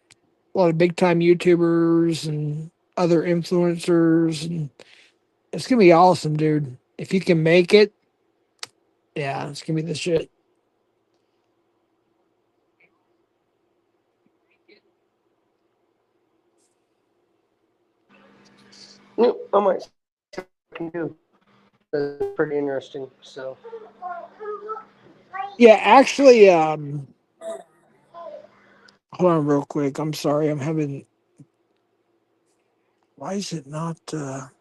lot of big time YouTubers and other influencers, and it's gonna be awesome, dude. If you can make it, yeah, it's gonna be the shit. I might see what I can do. That's pretty interesting. So Yeah, actually, hold on real quick. I'm sorry, I'm having. Why is it not? Hold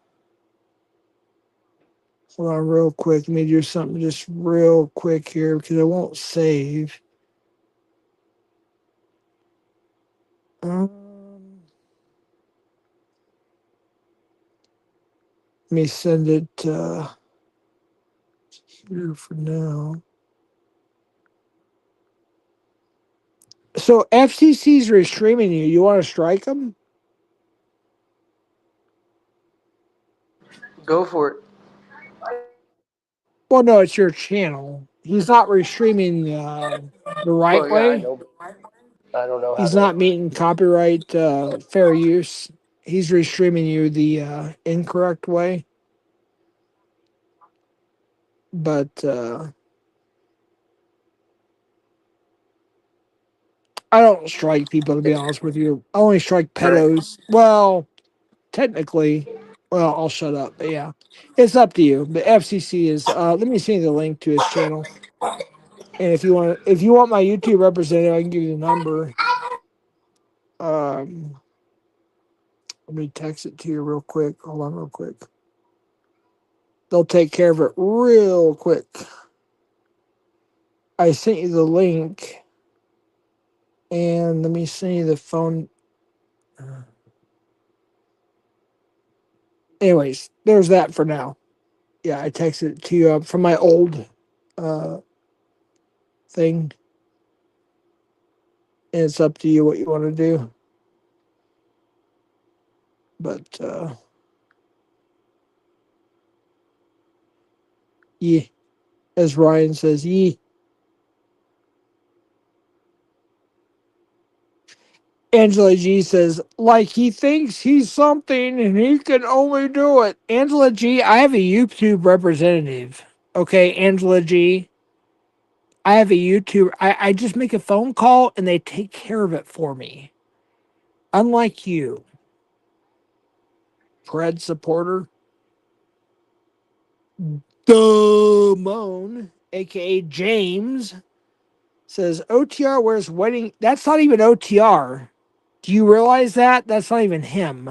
on real quick. Let me do something just real quick here because I won't save. Let me send it here for now. So FCC's restreaming you. You want to strike them? go for it. Well, no, it's your channel. He's not restreaming the right Well, yeah, I way. know, but I don't know how He's to. not meeting copyright fair use. He's restreaming you the incorrect way. But I don't strike people, to be honest with you. I only strike Right. pedos. Well, technically, well, I'll shut up. But yeah, it's up to you. But FCC is. Let me send you the link to his channel. And if you want my YouTube representative, I can give you the number. Um, Let me text it to you real quick. Hold on, real quick. They'll take care of it real quick. I sent you the link, and let me send you the phone. Anyways, there's that for now. Yeah, I texted it to you from my old uh, thing, and it's up to you what you want to do. But yeah, as Ryan says, yeah. Angela G says, like he thinks he's something and he can only do it. Angela G, I have a YouTube representative. Okay, Angela G, I have a YouTube. I just make a phone call and they take care of it for me. Unlike you, Fred supporter, Damone, aka James, says OTR wears wedding. That's not even OTR. Do you realize that? That's not even him.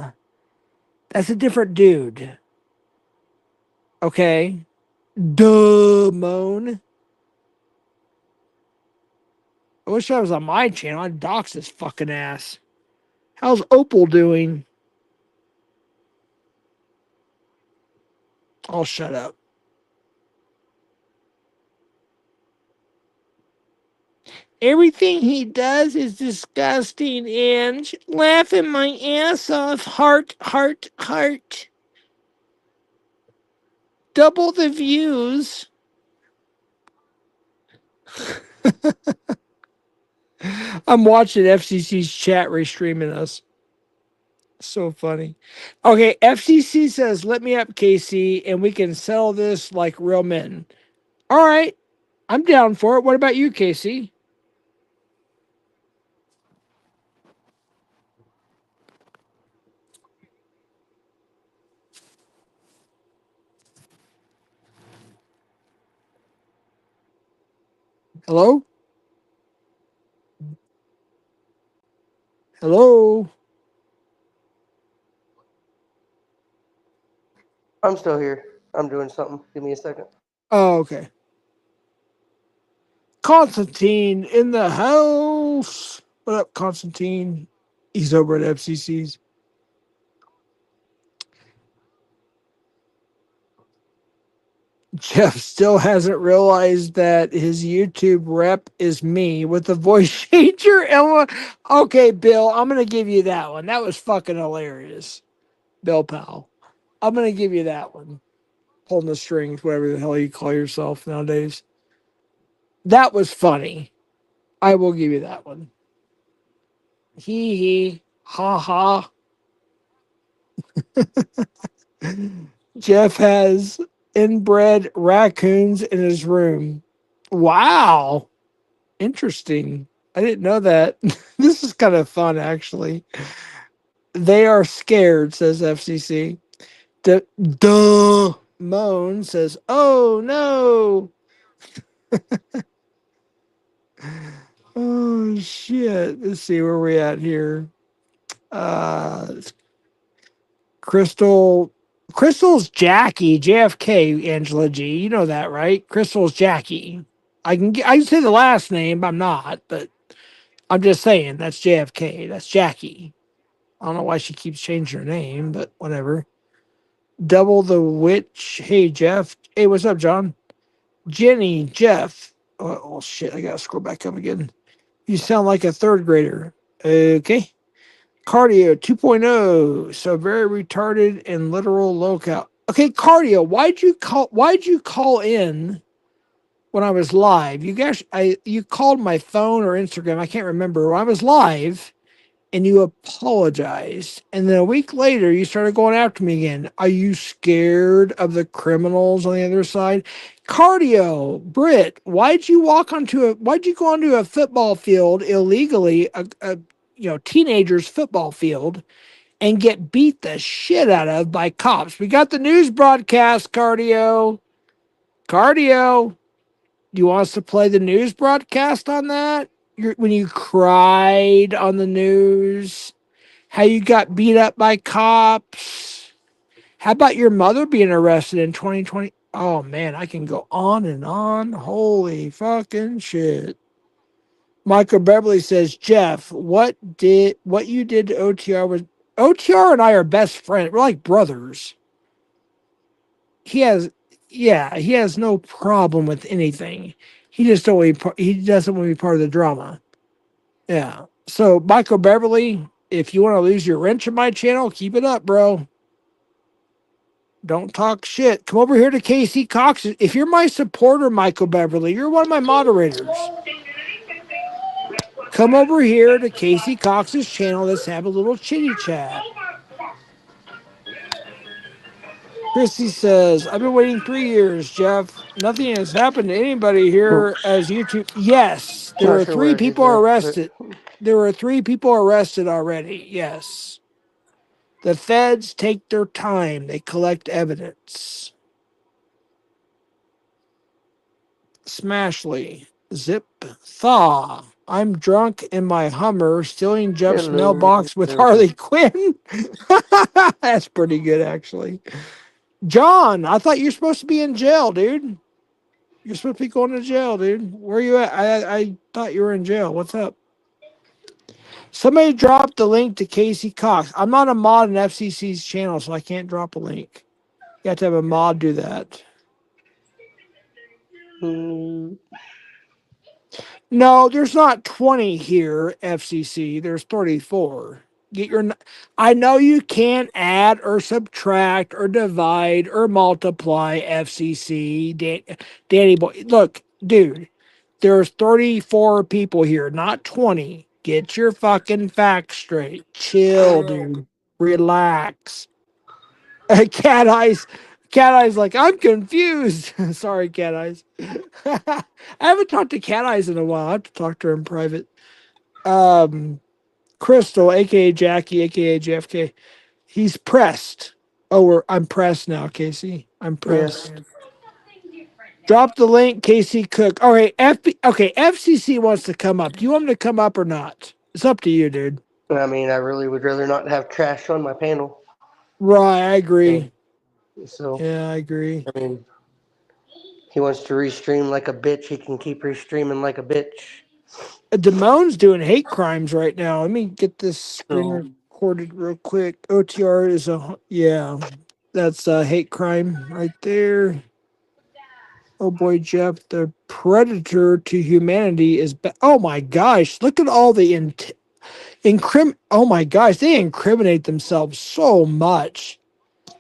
That's a different dude. Okay. Damone. I wish I was on my channel. I'd dox his fucking ass. How's Opal doing? I'll shut up. Everything he does is disgusting, Ange. Laughing my ass off. Heart, heart, heart. Double the views. I'm watching FCC's chat restreaming us. So funny. Okay, FCC says, let me up, Casey, and we can settle this like real men. All right, I'm down for it. What about you, Casey? Hello? Hello? I'm still here. I'm doing something. Give me a second. Oh, okay. Constantine in the house. What up, Constantine? He's over at FCC's. Jeff still hasn't realized that his YouTube rep is me with the voice changer. Okay, Bill, I'm going to give you that one. That was fucking hilarious. Bill Powell. I'm going to give you that one. Pulling the strings, whatever the hell you call yourself nowadays. That was funny. I will give you that one. Hee hee. Ha ha. Jeff has inbred raccoons in his room. Wow. Interesting. I didn't know that. This is kind of fun, actually. They are scared, says FCC. Duh. Moan says, oh no. Oh shit. Let's see where we at here. Crystal. Crystal's Jackie, JFK, Angela G. You know that, right? Crystal's Jackie. I can say the last name, but I'm not, but I'm just saying that's JFK. That's Jackie. I don't know why she keeps changing her name, but whatever. Double the Witch. Hey, Jeff. Hey, what's up, John? Jenny, Jeff. Oh shit. I got to scroll back up again. You sound like a third grader. Okay. Cardio 2.0. So very retarded and literal locale. Okay, cardio. Why'd you call in when I was live? You called my phone or Instagram. I can't remember. I was live and you apologized. And then a week later, you started going after me again. Are you scared of the criminals on the other side? Cardio, Britt, why'd you go onto a football field illegally, a teenager's football field, and get beat the shit out of by cops? We got the news broadcast, Cardio. Cardio, do you want us to play the news broadcast on that? When you cried on the news? How you got beat up by cops. How about your mother being arrested in 2020? Oh man, I can go on and on. Holy fucking shit. Michael Beverly says, Jeff, what you did to OTR was OTR and I are best friends. We're like brothers. He has he has no problem with anything. He doesn't want to be part of the drama. Yeah. So Michael Beverly, if you want to lose your wrench in my channel, keep it up, bro. Don't talk shit. Come over here to KC Cox. If you're my supporter, Michael Beverly, you're one of my moderators. Come over here to Casey Cox's channel. Let's have a little chitty chat. Christy says, I've been waiting 3 years, Jeff. Nothing has happened to anybody here as YouTube. Yes, there Not are sure three where he's people at, but arrested. There were 3 people arrested already. Yes. The feds take their time. They collect evidence. Smashly. Zip. Thaw. I'm drunk in my Hummer stealing Jeff's hello. mailbox with Harley Quinn. That's pretty good, actually. John, I thought you were supposed to be in jail, dude. You're supposed to be going to jail, dude. Where are you at? I thought you were in jail. What's up? Somebody dropped the link to Casey Cox. I'm not a mod in FCC's channel, so I can't drop a link. You have to have a mod do that. Mm, No, there's not 20 here, FCC. There's 34. Get your. I know you can't add or subtract or divide or multiply FCC. Danny boy, look, dude. There's 34 people here, not 20. Get your fucking facts straight. Chill, dude. Relax. Cat eyes. Cat eyes like, I'm confused. Sorry, cat eyes. I haven't talked to cat eyes in a while. I have to talk to her in private. Um, Crystal, aka Jackie, aka JFK. He's pressed. I'm pressed now, Casey. I'm yeah. pressed. Drop the link, Casey Cook. All right, FCC wants to come up. Do you want him to come up or not? It's up to you, dude. I mean, I really would rather not have trash on my panel. Right, I So, agree. so Yeah, I agree. I mean, He wants to restream like a bitch. He can keep restreaming like a bitch. Damone's doing hate crimes right now. Let me get this screen So recorded real quick. OTR is a yeah, that's a hate crime right there. Oh boy, Jeff, the predator to humanity is. Oh my gosh, look at all the Oh my gosh, they incriminate themselves so much.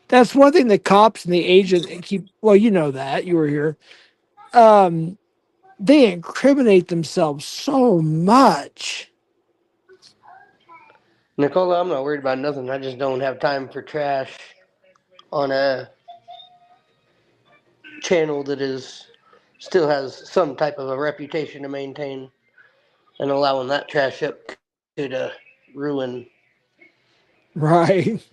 That's one thing the cops and the agent keep. Well, you know that you were here. Um, they incriminate themselves so much. Nicola, I'm not worried about nothing. I just don't have time for trash on a channel that is still has some type of a reputation to maintain, and allowing that trash up could ruin Right.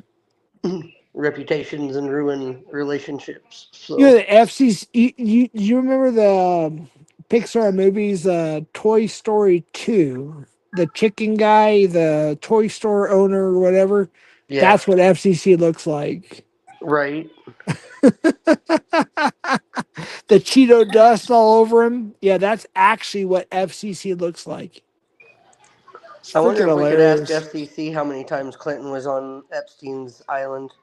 reputations and ruin relationships. You know So the FCC. You remember the Pixar movies, Toy Story 2? The chicken guy, the toy store owner, or whatever. yeah, That's what FCC looks like. right. The Cheeto dust all over him. Yeah, that's actually what FCC looks like. It's I wonder freaking if we could ask hilarious. FCC how many times Clinton was on Epstein's island,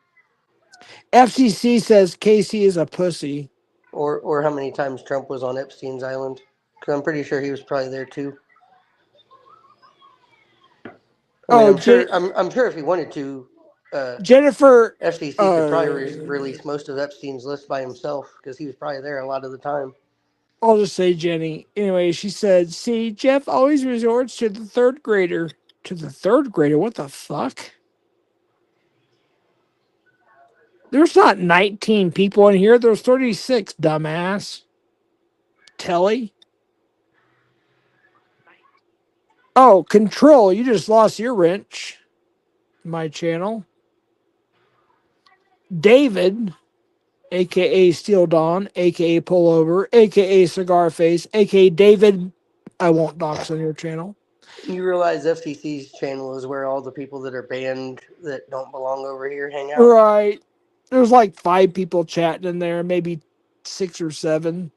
FCC says Casey is a pussy. or how many times Trump was on Epstein's island. Because I'm pretty sure he was probably there too. I mean, Oh, I'm sure if he wanted to, uh, Jennifer. FCC could probably Uh, release most of Epstein's list by himself because he was probably there a lot of the time. I'll just say Jenny. Anyway, she said, "See, Jeff always resorts to the third grader." To the third grader? What the fuck? There's not 19 people in here. There's 36, dumbass. Telly. Oh, control. You just lost your wrench. My channel. David, aka Steel Dawn, aka Pullover, aka Cigar Face, aka David. I won't dox on your channel. You realize FCC's channel is where all the people that are banned that don't belong over here hang out. Right. There's like 5 people chatting in there, maybe 6 or 7.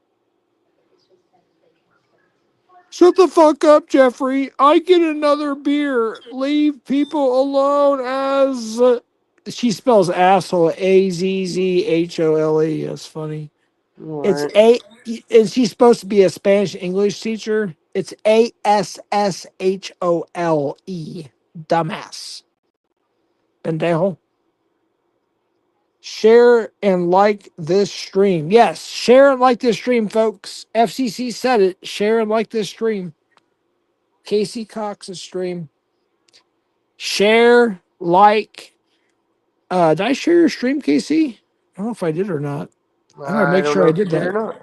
Shut the fuck up, Jeffrey. I get another beer. Leave people alone as. She spells asshole Azzhole. That's funny. All It's right. A. Is she supposed to be a Spanish English teacher? It's ASSHOLE. Dumbass. Pendejo. Share and like this stream. Yes, share and like this stream, folks. FCC said it. Share and like this stream. Casey Cox's stream. Share, like. Did I share your stream, Casey? I don't know if I did or not. I gotta I make don't sure know I if you did did or that. not.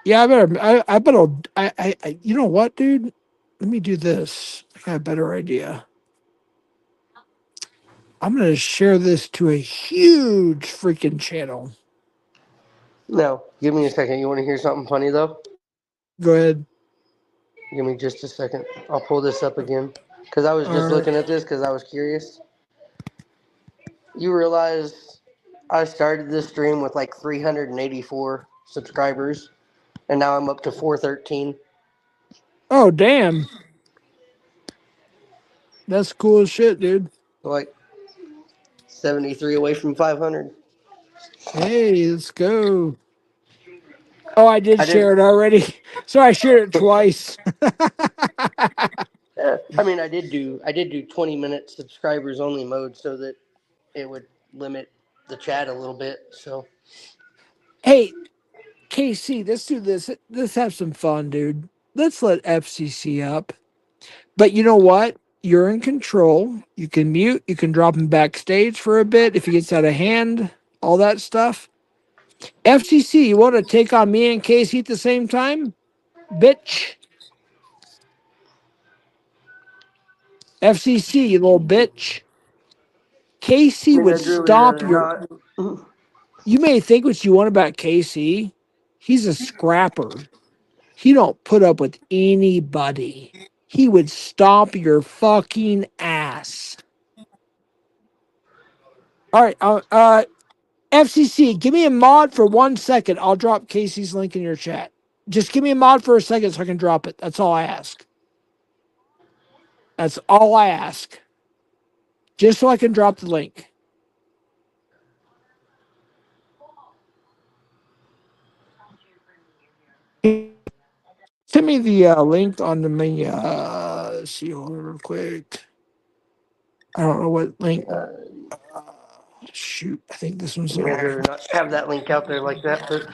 Yeah, I better. I better. You know what, dude? Let me do this. I got a better idea. I'm gonna share this to a huge freaking channel. No, give me a second. You want to hear something funny though? Go ahead. Give me just a second. I'll pull this up again because I was All just right. looking at this because I was curious. You realize I started this stream with like 384 subscribers, and now I'm up to 413. Oh, damn. That's cool as shit, dude. Like 73 away from 500. Hey, let's go. Oh, I did I did. share it already. So I shared it twice. I mean, I did do 20-minute subscribers only mode so that it would limit the chat a little bit. So Hey, KC, let's do this. Let's have some fun, dude. Let's let FCC up. But you know what? You're in control. You can mute. You can drop him backstage for a bit if he gets out of hand. All that stuff. FCC, you want to take on me and Casey at the same time? Bitch. FCC, you little bitch. I Casey mean, would I'd really stomp rather your. not. You may think what you want about Casey. He's a scrapper. He don't put up with anybody. He would stomp your fucking ass. All right. FCC, give me a mod for 1 second. I'll drop Casey's link in your chat. Just give me a mod for a second so I can drop it. That's all I ask. That's all I ask. Just so I can drop the link. Send me the link on the main. Let's see, hold on real quick. I don't know what link. Uh, Uh, Shoot, I think this one's I mean, I'd rather not have that link out there like that, but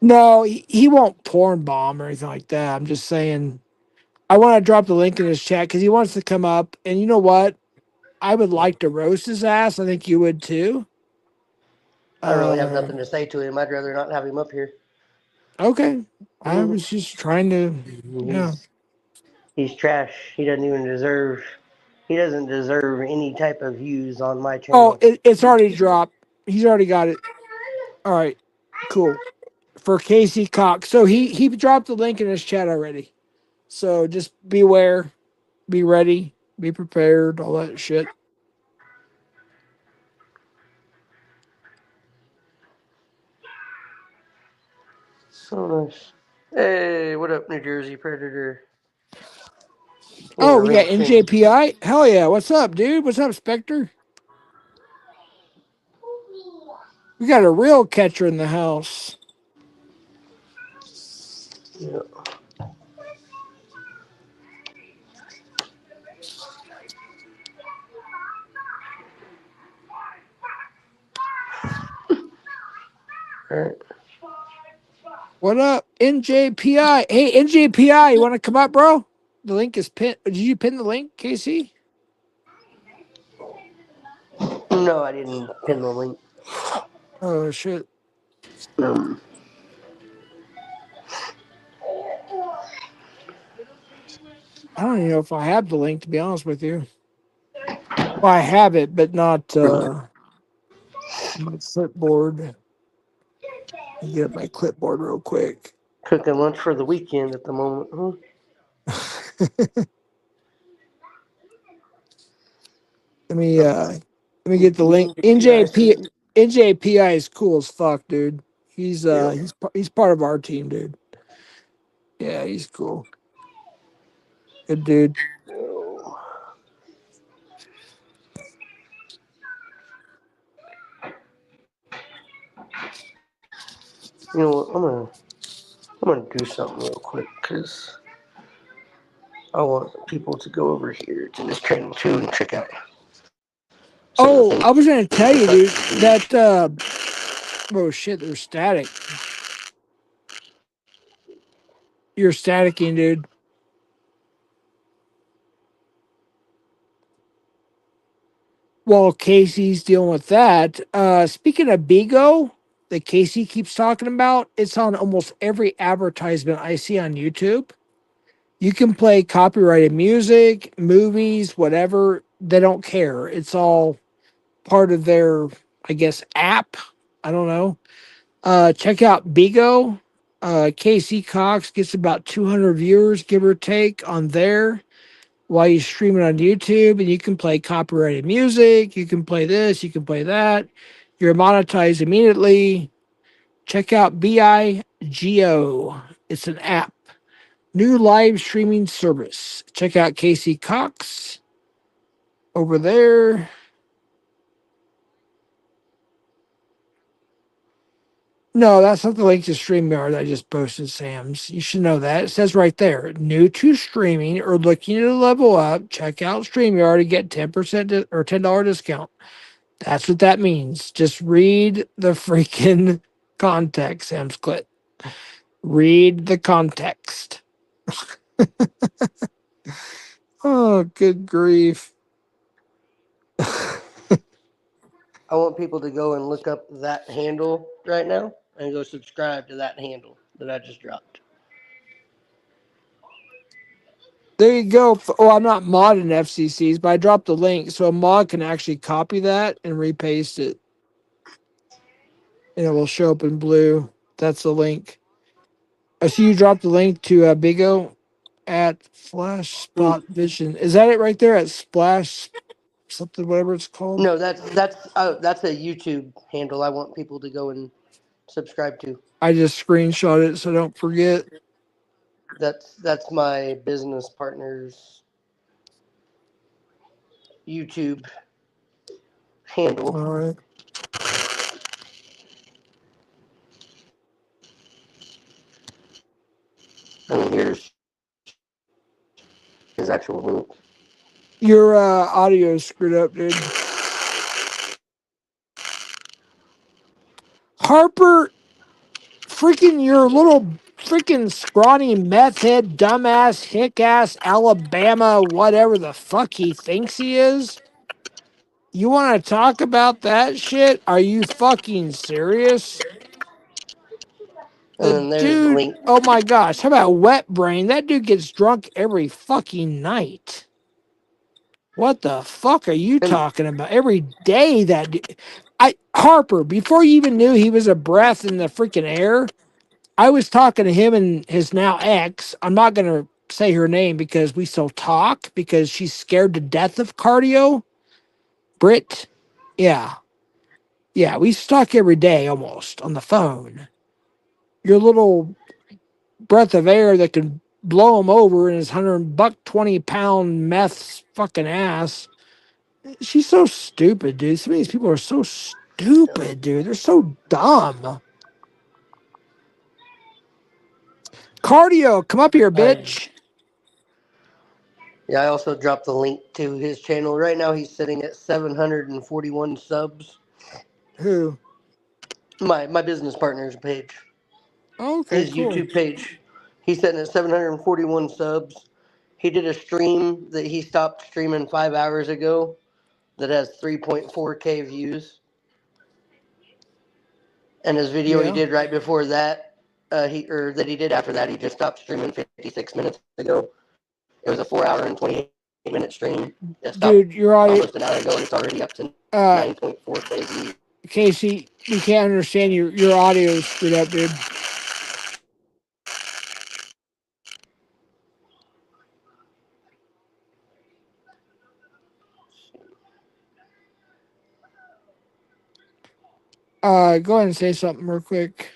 No, he won't porn bomb or anything like that. I'm just saying I want to drop the link in his chat because he wants to come up. And you know what? I would like to roast his ass. I think you would too. I really have Uh, nothing to say to him. I'd rather not have him up here. okay. I Mm, was just trying to, yeah. He's he's trash. He doesn't even deserve. He doesn't deserve any type of views on my Oh, channel. it's already dropped. He's already got it. All right, cool. For Casey Cox. So he dropped the link in his chat already. So just beware, be ready, be prepared, all that shit. So nice. Hey, what up, New Jersey Predator? Oh, Yeah, we got ring chin. NJPI. Hell yeah! What's up, dude? What's up, Spectre? We got a real catcher in the house. Yeah. All right. What up, NJPI? Hey, NJPI, you want to come up, bro? The link is pinned. Did you pin the link, Casey? No, I didn't pin the link. Oh shit! Um, I don't even know if I have the link, to be honest with you. Well, I have it, but not my clipboard. Let me get up my clipboard real quick. Cooking lunch for the weekend at the moment, huh? let me uh let me get the The link. NDPI said, NJPI is cool as fuck, dude. He's yeah. he's part of our team, dude. Yeah, he's cool. Good dude. Oh. You know what? I'm gonna do something real quick because I want people to go over here to this channel too and check out some of the Oh, things. I was gonna tell you, dude, that oh shit, there's static. You're staticking, dude. While Casey's dealing with that, speaking of Bigo that Casey keeps talking about, it's on almost every advertisement I see on YouTube. You can play copyrighted music, movies, whatever. They don't care. It's all part of their, I guess, app. I don't know. Check out Bigo. Casey Cox gets about 200 viewers, give or take, on there while you stream it on YouTube. And you can play copyrighted music. You can play this. You can play that. You're monetized immediately. Check out BIGO. It's an app. New live streaming service. Check out Casey Cox over there. No, that's not the link to StreamYard I just posted, Sam's. You should know that. It says right there, new to streaming or looking to level up, check out StreamYard to get 10% or $10 discount. That's what that means. Just read the freaking context, Sam's Clit. Read the context. Oh, good grief. I want people to go and look up that handle right now and go subscribe to that handle that I just dropped. There you go. Oh, I'm not modding FCCs, but I dropped the link so a mod can actually copy that and repaste it. And it will show up in blue. That's the link. I see you dropped the link to Bigo at Flash Hmm. Spot Vision. Is that it right there at Splash? something, whatever it's called. No, that's a YouTube handle. I want people to go and subscribe to. I just screenshot it so I don't forget. That's my business partner's YouTube handle. All right. And here's his actual link. Your audio is screwed up, dude. Harper, freaking your little freaking scrawny meth head, dumbass, hick ass, Alabama, whatever the fuck he thinks he is. You want to talk about that shit? Are you fucking serious? And The then there's the dude, link. oh my gosh, how about wet brain? That dude gets drunk every fucking night. What the fuck are you And talking about? Every day I Harper, before you even knew he was a breath in the freaking air, I was talking to him and his now ex. I'm not gonna say her name because we still talk because she's scared to death of cardio. Brit, yeah. Yeah, we talk every day almost on the phone. Your little breath of air that can blow him over in his 120 pound meth fucking ass. She's so stupid, dude. Some of these people are so stupid, dude. They're so dumb. Cardio, come up here, I bitch. yeah, I also dropped the link to his channel. Right now he's sitting at 741 subs. Who? My business partner's page. Oh, okay, His cool. YouTube page. He's sitting at 741 subs. He did a stream that he stopped streaming 5 hours ago that has 3.4K views. And his video he Yeah. did right before that, that he did after that, he just stopped streaming 56 minutes ago. It was a 4 hour and 28-minute stream that stopped Dude, your audio, almost an hour ago, and it's already up to uh, 9.4K views. Casey, we can't understand you. Your audio is screwed up, dude. Go ahead and say something real quick.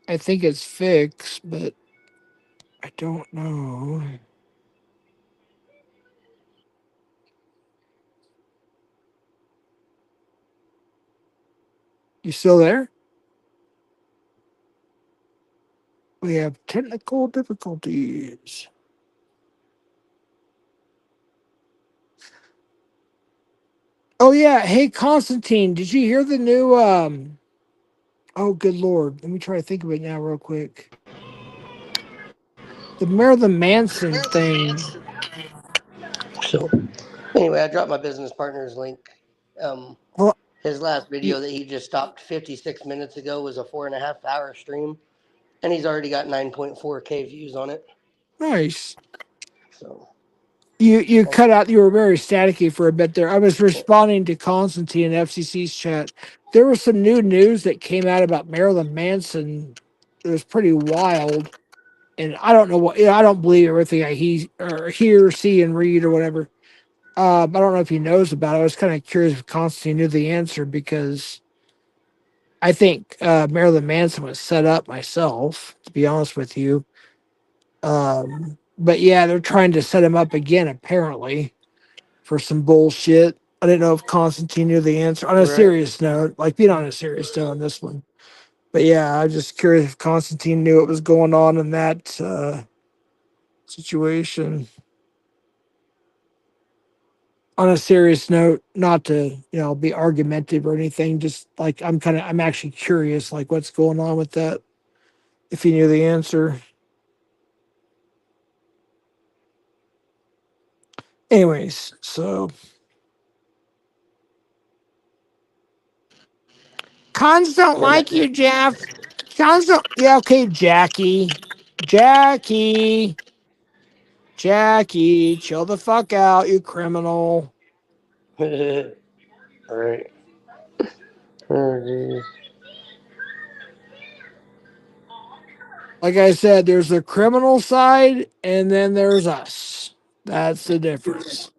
I think it's fixed, but I don't know. You still there? We have technical difficulties. Oh yeah, hey Constantine, did you hear the new oh good lord, let me try to think of it now real quick. The Marilyn Manson thing. So, anyway, I dropped my business partner's link. Um, Well, his last you, video that he just stopped 56 minutes ago was a 4.5 hour stream, and he's already got 9.4K views on it. nice. So, You um, cut out. You were very staticky for a bit there. I was responding to Constantine in FCC's chat. There was some new news that came out about Marilyn Manson. It was pretty wild, and I don't know what. I don't believe everything I hear, see, and read or whatever. I don't know if he knows about it. I was kind of curious if Constantine knew the answer because I think Marilyn Manson was set up myself. To be honest with you, but yeah, they're trying to set him up again apparently for some bullshit. I didn't know if Constantine knew the answer. On a right. serious note, like being on a serious note on this one. But yeah, I was just curious if Constantine knew what was going on in that situation. On a serious note, not to be argumentative or anything. Just like I'm actually curious, like what's going on with that. If he knew the answer. Anyways, so cons don't And like you, Jeff. Cons don't. Yeah, okay, Jackie. Jackie. Jackie, chill the fuck out, you criminal. right. Oh, geez. Like I said, there's the criminal side, and then there's us. That's the difference.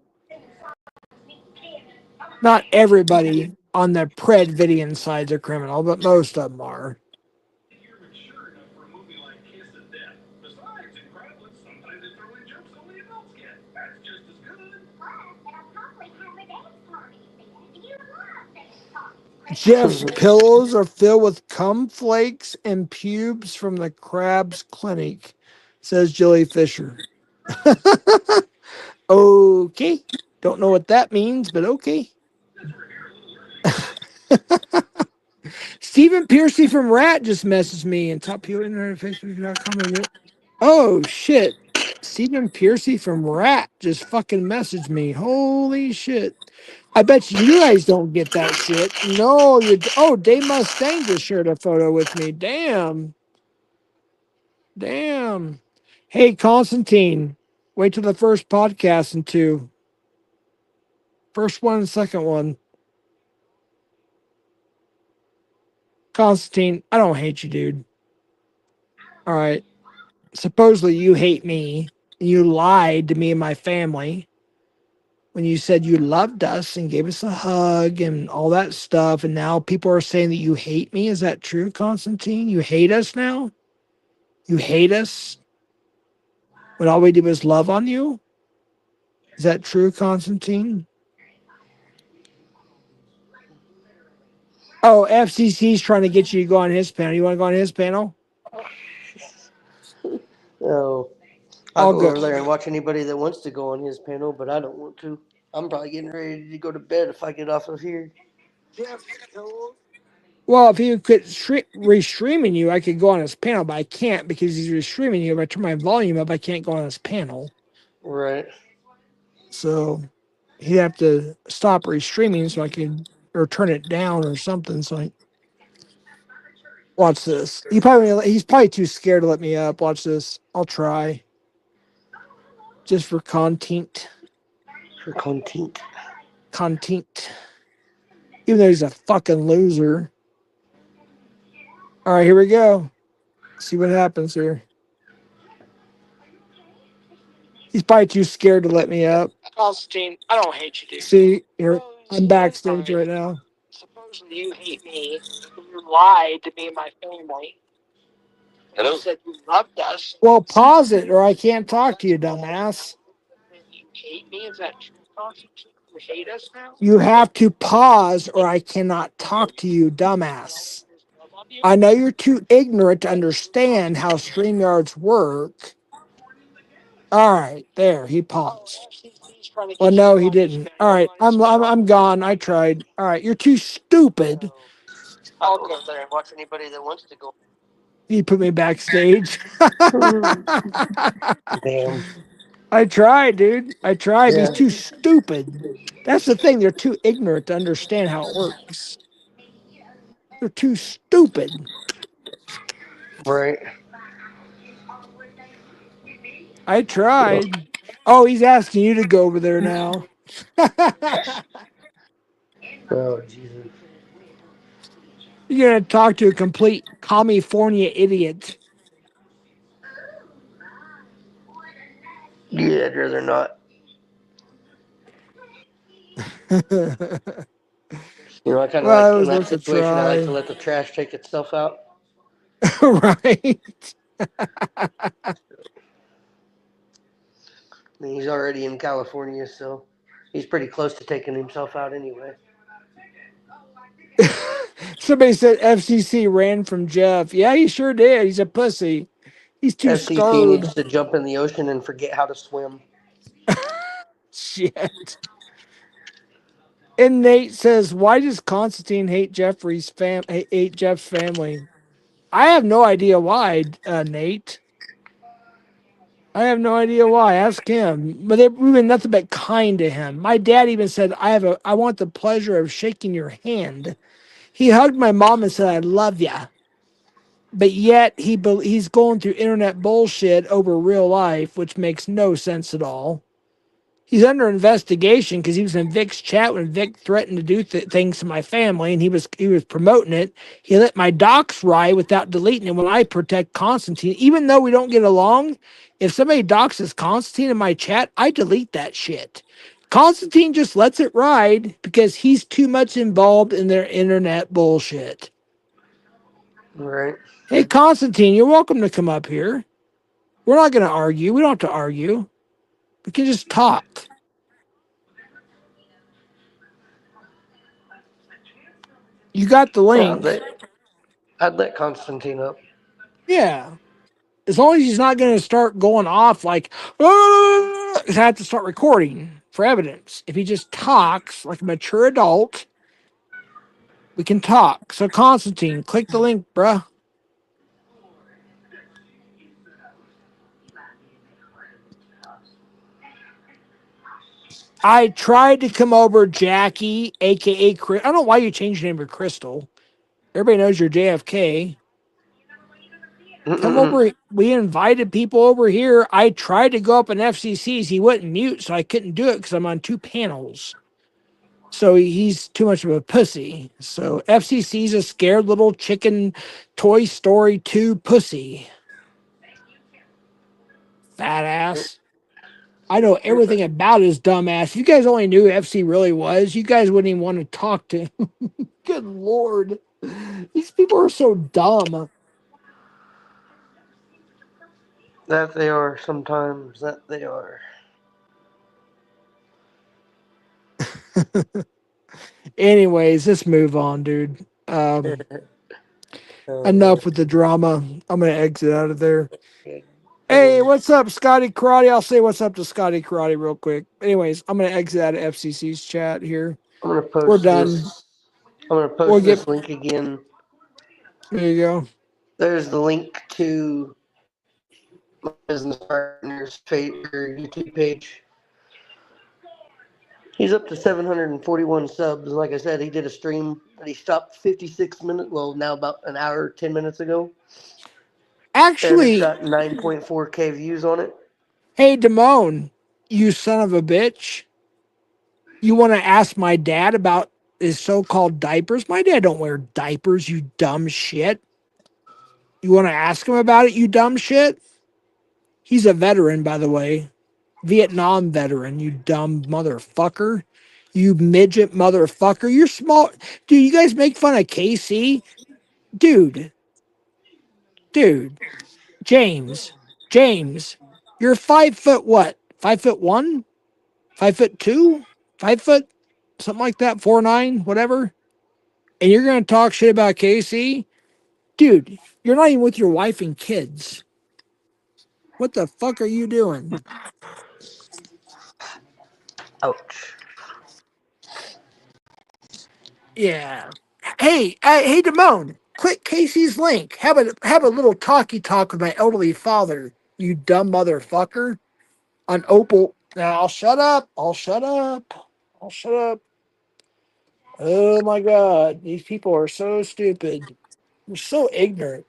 Not everybody on the Predvidian side's a criminal, but most of them are. Jeff's pillows are filled with cum flakes and pubes from the crab's clinic, says Jilly Fisher. Okay. Don't know what that means, but okay. Stephen Piercy from Rat just messaged me and top people internet Facebook.com. Oh shit. Stephen Piercy from Rat just fucking messaged me. Holy shit. I bet you guys don't get that shit. No, you. Oh, Dave Mustang just shared a photo with me. Damn. Damn. Hey, Constantine. Wait till the first podcast and two. First one and second one. Constantine, I don't hate you, dude. All right. Supposedly you hate me. You lied to me and my family when you said you loved us and gave us a hug and all that stuff. And now people are saying that you hate me. Is that true, Constantine? You hate us now? You hate us when all we did was love on you? Is that true, Constantine? Oh, FCC's trying to get you to go on his panel. You want to go on his panel? Oh, I'll I'll go go. over there and watch anybody that wants to go on his panel, but I don't want to. I'm probably getting ready to go to bed if I get off of here. Well, if he would quit restreaming you, I could go on his panel, but I can't because he's restreaming you. If I turn my volume up, I can't go on his panel. Right. So he'd have to stop restreaming so I could, or turn it down or something. So I watch this. He's probably too scared to let me up. Watch this. I'll try just for content. For content. Content. Even though he's a fucking loser. All right, here we go. See what happens here. He's probably too scared to let me up. Constantine, I don't hate you, dude. See, here I'm backstage right now. Supposedly you hate me. You lied to me and my family. Hello? You said you loved us. Well, pause it or I can't talk to you, dumbass. You hate me? Is that true, Constantine? You hate us now? You have to pause or I cannot talk to you, dumbass. I know you're too ignorant to understand how StreamYards work. All right, there, he paused. Well, no, he didn't. All right, I'm gone. I tried. All right, you're too stupid. I'll go over there and watch anybody that wants to go. You put me backstage. Damn. I tried, dude. I tried. He's Yeah. too stupid. That's the thing. They're too ignorant to understand how it works. They're too stupid. Right. I tried. Oh, he's asking you to go over there now. Oh, Jesus. You're going to talk to a complete California idiot. Yeah, I'd rather not. You know, I kind of Well, like it in was that worth a situation, I like to try. let the trash take itself out. Right. I mean, he's already in California, so he's pretty close to taking himself out anyway. Somebody said FCC ran from Jeff. Yeah, he sure did. He's a pussy. He's too FCC needs scared. to jump in the ocean and forget how to swim. Shit. And Nate says, "Why does Constantine hate hate Jeff's family?" I have no idea why, Nate. I have no idea why. Ask him. But they've been nothing but kind to him. My dad even said, I want the pleasure of shaking your hand." He hugged my mom and said, "I love ya." But yet he's going through internet bullshit over real life, which makes no sense at all. He's under investigation because he was in Vic's chat when Vic threatened to do things to my family, and he was promoting it. He let my docs ride without deleting it when I protect Constantine. Even though we don't get along, if somebody doxes Constantine in my chat, I delete that shit. Constantine just lets it ride because he's too much involved in their internet bullshit. Right. Hey, Constantine, you're welcome to come up here. We're not going to argue. We don't have to argue. We can just talk. You got the Yeah, link. I'd let Constantine up. Yeah. As long as he's not going to start going off like, I have to start recording for evidence. If he just talks like a mature adult, we can talk. So, Constantine, click the link, bruh. I tried to come over, Jackie, aka Chris. I don't know why you changed your name to Crystal. Everybody knows you're JFK. Come Mm-mm-mm. over. We invited people over here. I tried to go up in FCC's. He wouldn't mute, so I couldn't do it because I'm on two panels. So he's too much of a pussy. So FCC's a scared little chicken Toy Story 2 pussy. Fat ass. I know everything about his dumb ass. If you guys only knew who FC really was, you guys wouldn't even want to talk to him. Good Lord. These people are so dumb. That they are sometimes. That they are. Anyways, let's move on, dude. Oh, Enough with the drama. I'm going to exit out of there. yeah. Hey, what's up, Scotty Karate? I'll say what's up to Scotty Karate real quick. Anyways, I'm going to exit out of FCC's chat here. I'm gonna We're post done. this. I'm gonna We'll post get, this link again. there you go. There's the link to my business partner's YouTube page. He's up to 741 subs. Like I said, he did a stream that he stopped 56 minutes. Well, now about an hour, 10 minutes ago, and it's Actually, got 9.4K views on it. hey, Damone, you son of a bitch. You want to ask my dad about his so called diapers? My dad don't wear diapers, you dumb shit. You want to ask him about it, you dumb shit? He's a veteran, by the way. Vietnam veteran, you dumb motherfucker. You midget motherfucker. You're small. Dude, you guys make fun of KC? Dude, dude, James, James, you're 5 foot what? 5 foot one? 5 foot two? 5 foot? Something like that, 4'9", whatever. And you're gonna talk shit about KC? Dude, you're not even with your wife and kids. What the fuck are you doing? Ouch. Yeah. Hey, Damone, click Casey's link. Have a little talky talk with my elderly father, you dumb motherfucker. On Opal. Now I'll shut up. I'll shut up. I'll shut up. Oh my god. These people are so stupid. They're so ignorant.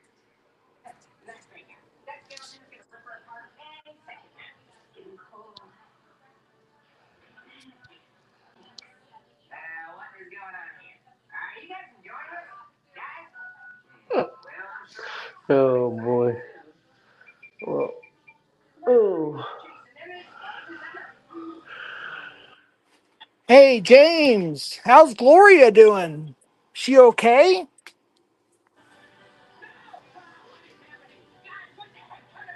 Oh boy. Well, oh. Hey James, how's Gloria doing? She okay?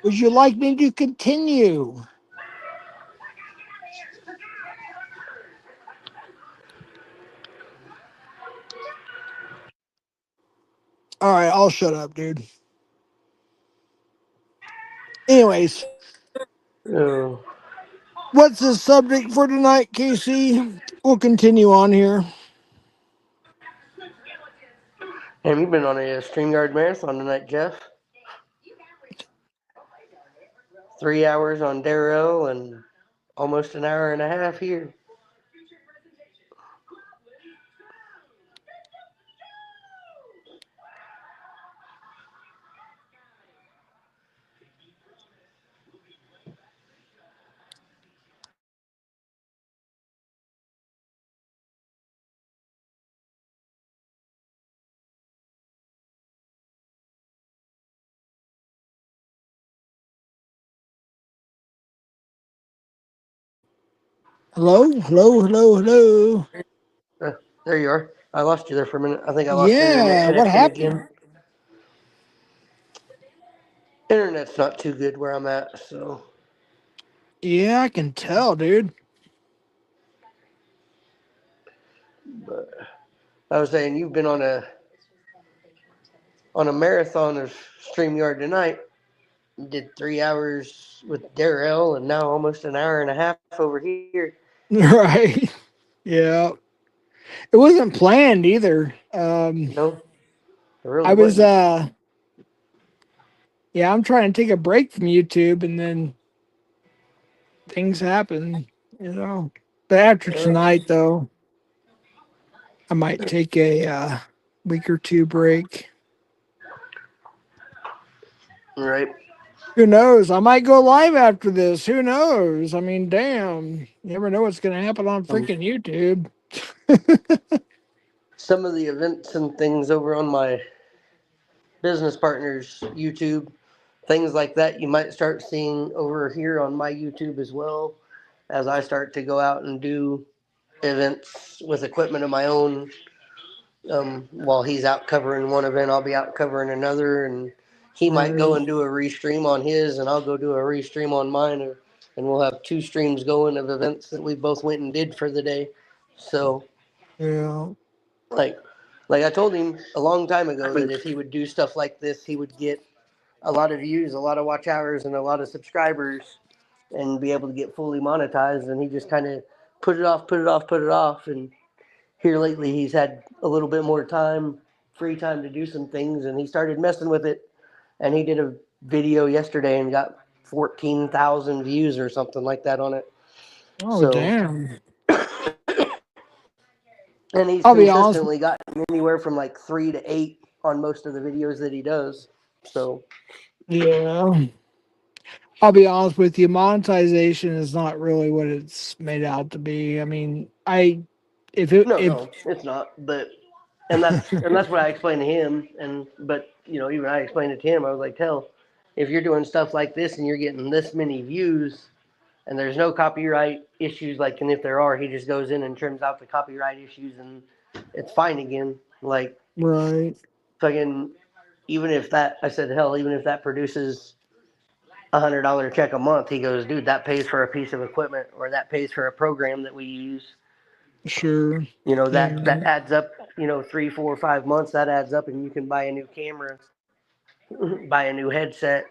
Would you like me to continue? All right, I'll shut up, dude. Anyways, Oh. what's the subject for tonight, Casey? We'll continue on here. Have you been on a StreamYard marathon tonight, Jeff? 3 hours on Darrow and almost an hour and a half here. Hello, hello, hello, hello. Uh, there you are. I lost you there for a minute. I think I lost your internet Yeah, what connection happened? again. Internet's not too good where I'm at, so. Yeah, I can tell, dude. But I was saying you've been on a marathon of StreamYard tonight. You did 3 hours with Darrell, and now almost an hour and a half over here. Right. Yeah. It wasn't planned either. No, it I really was wasn't. yeah, I'm trying to take a break from YouTube and then things happen, you know. But after Uh, tonight though, I might take a week or two break. right. Who knows? I might go live after this. Who knows? I mean, damn. You never know what's going to happen on Um, freaking YouTube. some of the events and things over on my business partners' YouTube, things like that, you might start seeing over here on my YouTube as well as I start to go out and do events with equipment of my own. While he's out covering one event, I'll be out covering another, and he might go Right. and do a restream on his, and I'll go do a restream on mine, and we'll have two streams going of events that we both went and did for the day. So, Yeah. like, like I told him a long time ago that if he would do stuff like this, he would get a lot of views, a lot of watch hours, and a lot of subscribers, and be able to get fully monetized. And he just kind of put it off, put it off, put it off, and here lately he's had a little bit more time, free time to do some things, and he started messing with it. And he did a video yesterday and got 14,000 views or something like that on it. Oh, So, damn. and he's I'll be honest. consistently gotten anywhere from like 3 to 8 on most of the videos that he does. So, Yeah. I'll be honest with you. Monetization is not really what it's made out to be. I mean, no, if no, it's not. But and that's what I explained to him. And but even I explained it to him. I was like, "Hell, if you're doing stuff like this and you're getting this many views, and there's no copyright issues, like, and if there are, he just goes in and trims out the copyright issues, and it's fine again. Like, right, fucking, even if that, I said, hell, even if that produces $100 check a month, he goes, dude, that pays for a piece of equipment, or that pays for a program that we use. sure, That and adds up. 3, 4, 5 months, that adds up, and you can buy a new camera, buy a new headset.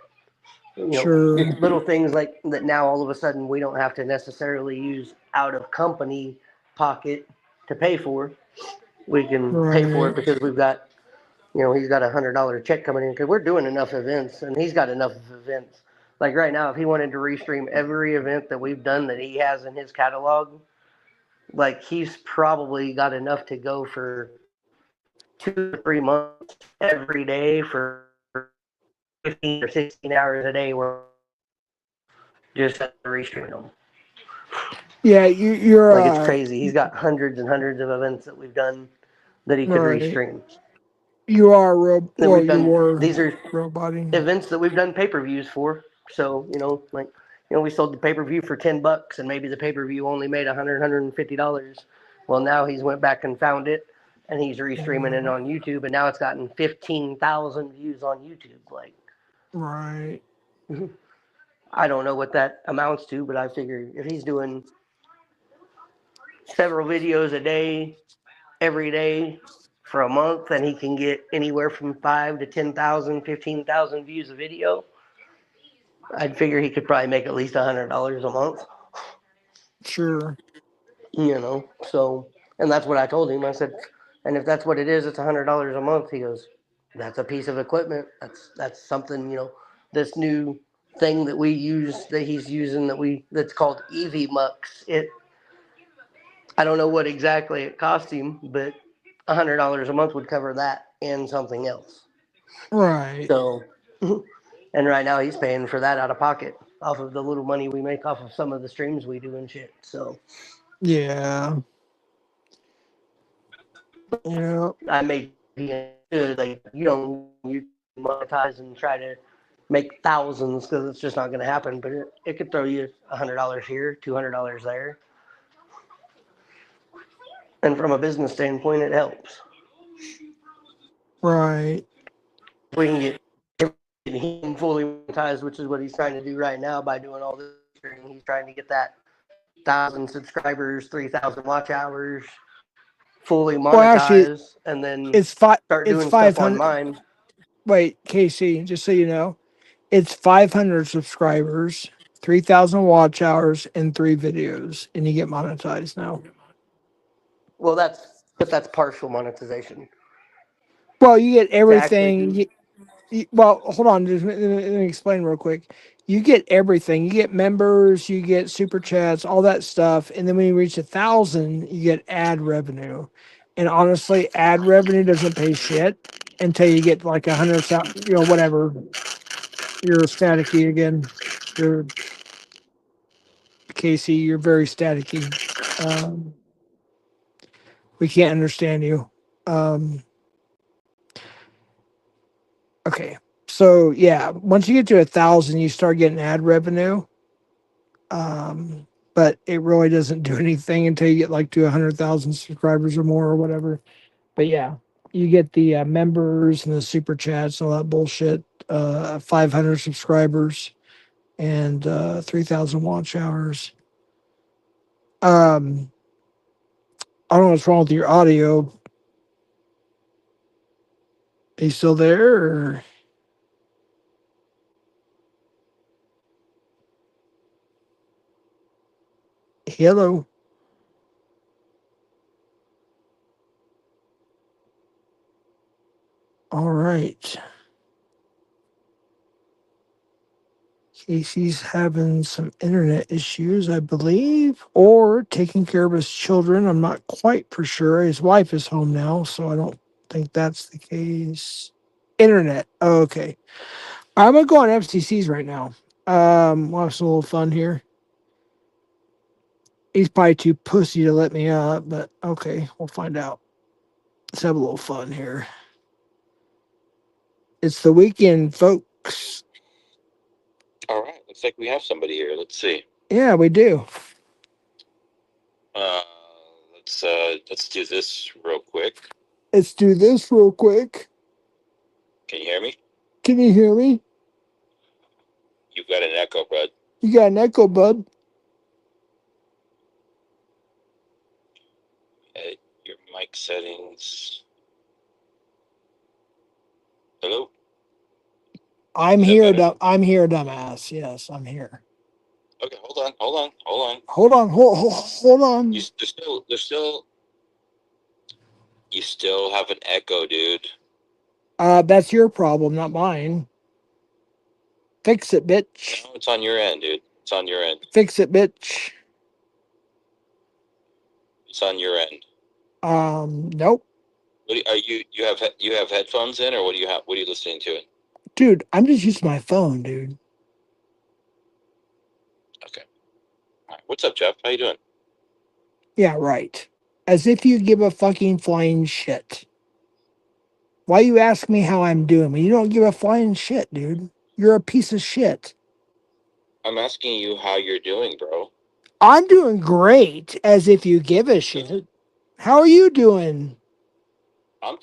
sure, Just little things like that. Now all of a sudden we don't have to necessarily use out of company pocket to pay for. We can pay for it right, because we've got, he's got $100 check coming in because we're doing enough events, and he's got enough events. Like right now, if he wanted to restream every event that we've done that he has in his catalog, like he's probably got enough to go for 2 or 3 months every day for 15 or 16 hours a day. We're just restreaming them. yeah. You're Like it's crazy. He's got hundreds and hundreds of events that we've done that he could right. restream. You are That well. we've You done. were These are roboting. events that we've done pay-per-views for. So like we sold the pay-per-view for $10, and maybe the pay-per-view only made $150. Well, now he's went back and found it, and he's restreaming it on YouTube, and now it's gotten 15,000 views on YouTube. Like, Right, I don't know what that amounts to, but I figure if he's doing several videos a day, every day for a month, and he can get anywhere from 5 to 10,000, 15,000 views a video, I'd figure he could probably make at least $100 a month. sure, So, and that's what I told him. I said, and if that's what it is, it's $100 a month. He goes, that's a piece of equipment. That's something. This new thing that we use that he's using that's called EV Mux. I don't know what exactly it cost him, but $100 a month would cover that and something else. right. So, and right now he's paying for that out of pocket off of the little money we make off of some of the streams we do and shit. So, Yeah, yeah, I made sure he understood, like, you don't you monetize and try to make thousands because it's just not going to happen. But it could throw you $100 here, $200 there. And from a business standpoint, it helps. Right. If we can get him fully monetized, which is what he's trying to do right now by doing all this streaming. He's trying to get that 1,000 subscribers, 3,000 watch hours fully Well, actually, monetized, and then it's five. start It's doing stuff on 500. mine. Wait, Casey, just so you know, it's 500 subscribers, 3,000 watch hours, and 3 videos, and you get monetized now. Well, that's partial monetization. Well, you get To actually everything. do Well, hold on. Just let me explain real quick. You get everything. You get members. You get super chats, all that stuff, and then when you reach 1,000, you get ad revenue. And honestly, ad revenue doesn't pay shit until you get like 100. Whatever. You're staticky again. You're Casey. You're very staticky. Um, we can't understand you. Um, okay. So yeah, once you get to 1,000, you start getting ad revenue. But it really doesn't do anything until you get like to 100,000 subscribers or more or whatever. But yeah, you get the members and the super chats and all that bullshit. 500 subscribers and 3,000 watch hours. Um, I don't know what's wrong with your audio. Are you still there? Or... Hello. All right. Casey's having some internet issues, I believe, or taking care of his children. I'm not quite for sure. His wife is home now, so I don't think that's the case. Internet. Oh, okay. I'm gonna go on FCC's right now. We'll have some little fun here. He's probably too pussy to let me up, but okay, we'll find out. Let's have a little fun here. It's the weekend, folks. All right, looks like we have somebody here. Let's see. Yeah, we do. Uh, let's do this real quick. Let's do this real quick. Can you hear me? Can you hear me? You've got an echo, bud. You got an echo, bud. Edit your mic settings. Hello. I'm Is that here, better? I'm here, dumbass. Yes, I'm here. Okay, hold on. Hold on. You still have an echo, dude. That's your problem, not mine. Fix it, bitch. No, it's on your end, dude. It's on your end. Fix it, bitch. It's on your end. Nope. You have headphones in, or what do you have? What are you listening to? Dude, I'm just using my phone, dude. Okay. All right. What's up, Jeff? How you doing? Yeah, right. As if you give a fucking flying shit. Why you ask me how I'm doing when you don't give a flying shit, dude? You're a piece of shit. I'm asking you how you're doing, bro. I'm doing great, as if you give a shit. How are you doing? I'm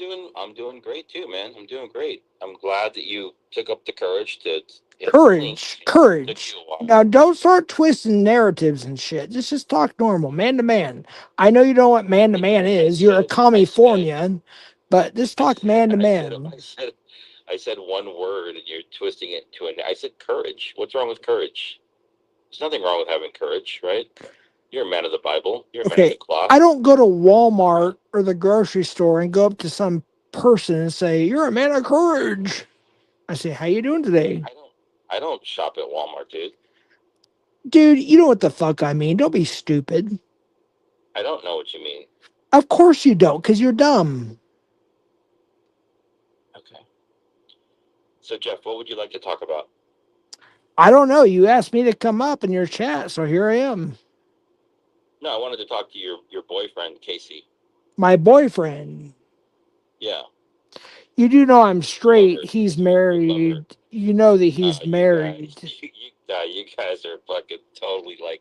doing great too, man. I'm doing great. I'm glad that you took up the courage to hit the link. Courage, Took you courage. a while. Now, don't start twisting narratives and shit. Just talk normal, man to man. I know you know what man to man is. You're a Californian, but just talk man to man. I said one word and you're twisting it to I said courage. What's wrong with courage? There's nothing wrong with having courage, right? You're a man of the Bible. You're a man of the Okay, cloth. I don't go to Walmart or the grocery store and go up to some person and say, "You're a man of courage." I say, "How you doing today?" I don't shop at Walmart, dude. Dude, you know what the fuck I mean. Don't be stupid. I don't know what you mean. Of course you don't, because you're dumb. Okay. So Jeff, what would you like to talk about? I don't know. You asked me to come up in your chat, so here I am. No, I wanted to talk to your boyfriend, Casey. My boyfriend. Yeah. You do know I'm You love straight. her. He's You love married. her. You know that he's You guys, married. you guys are fucking totally like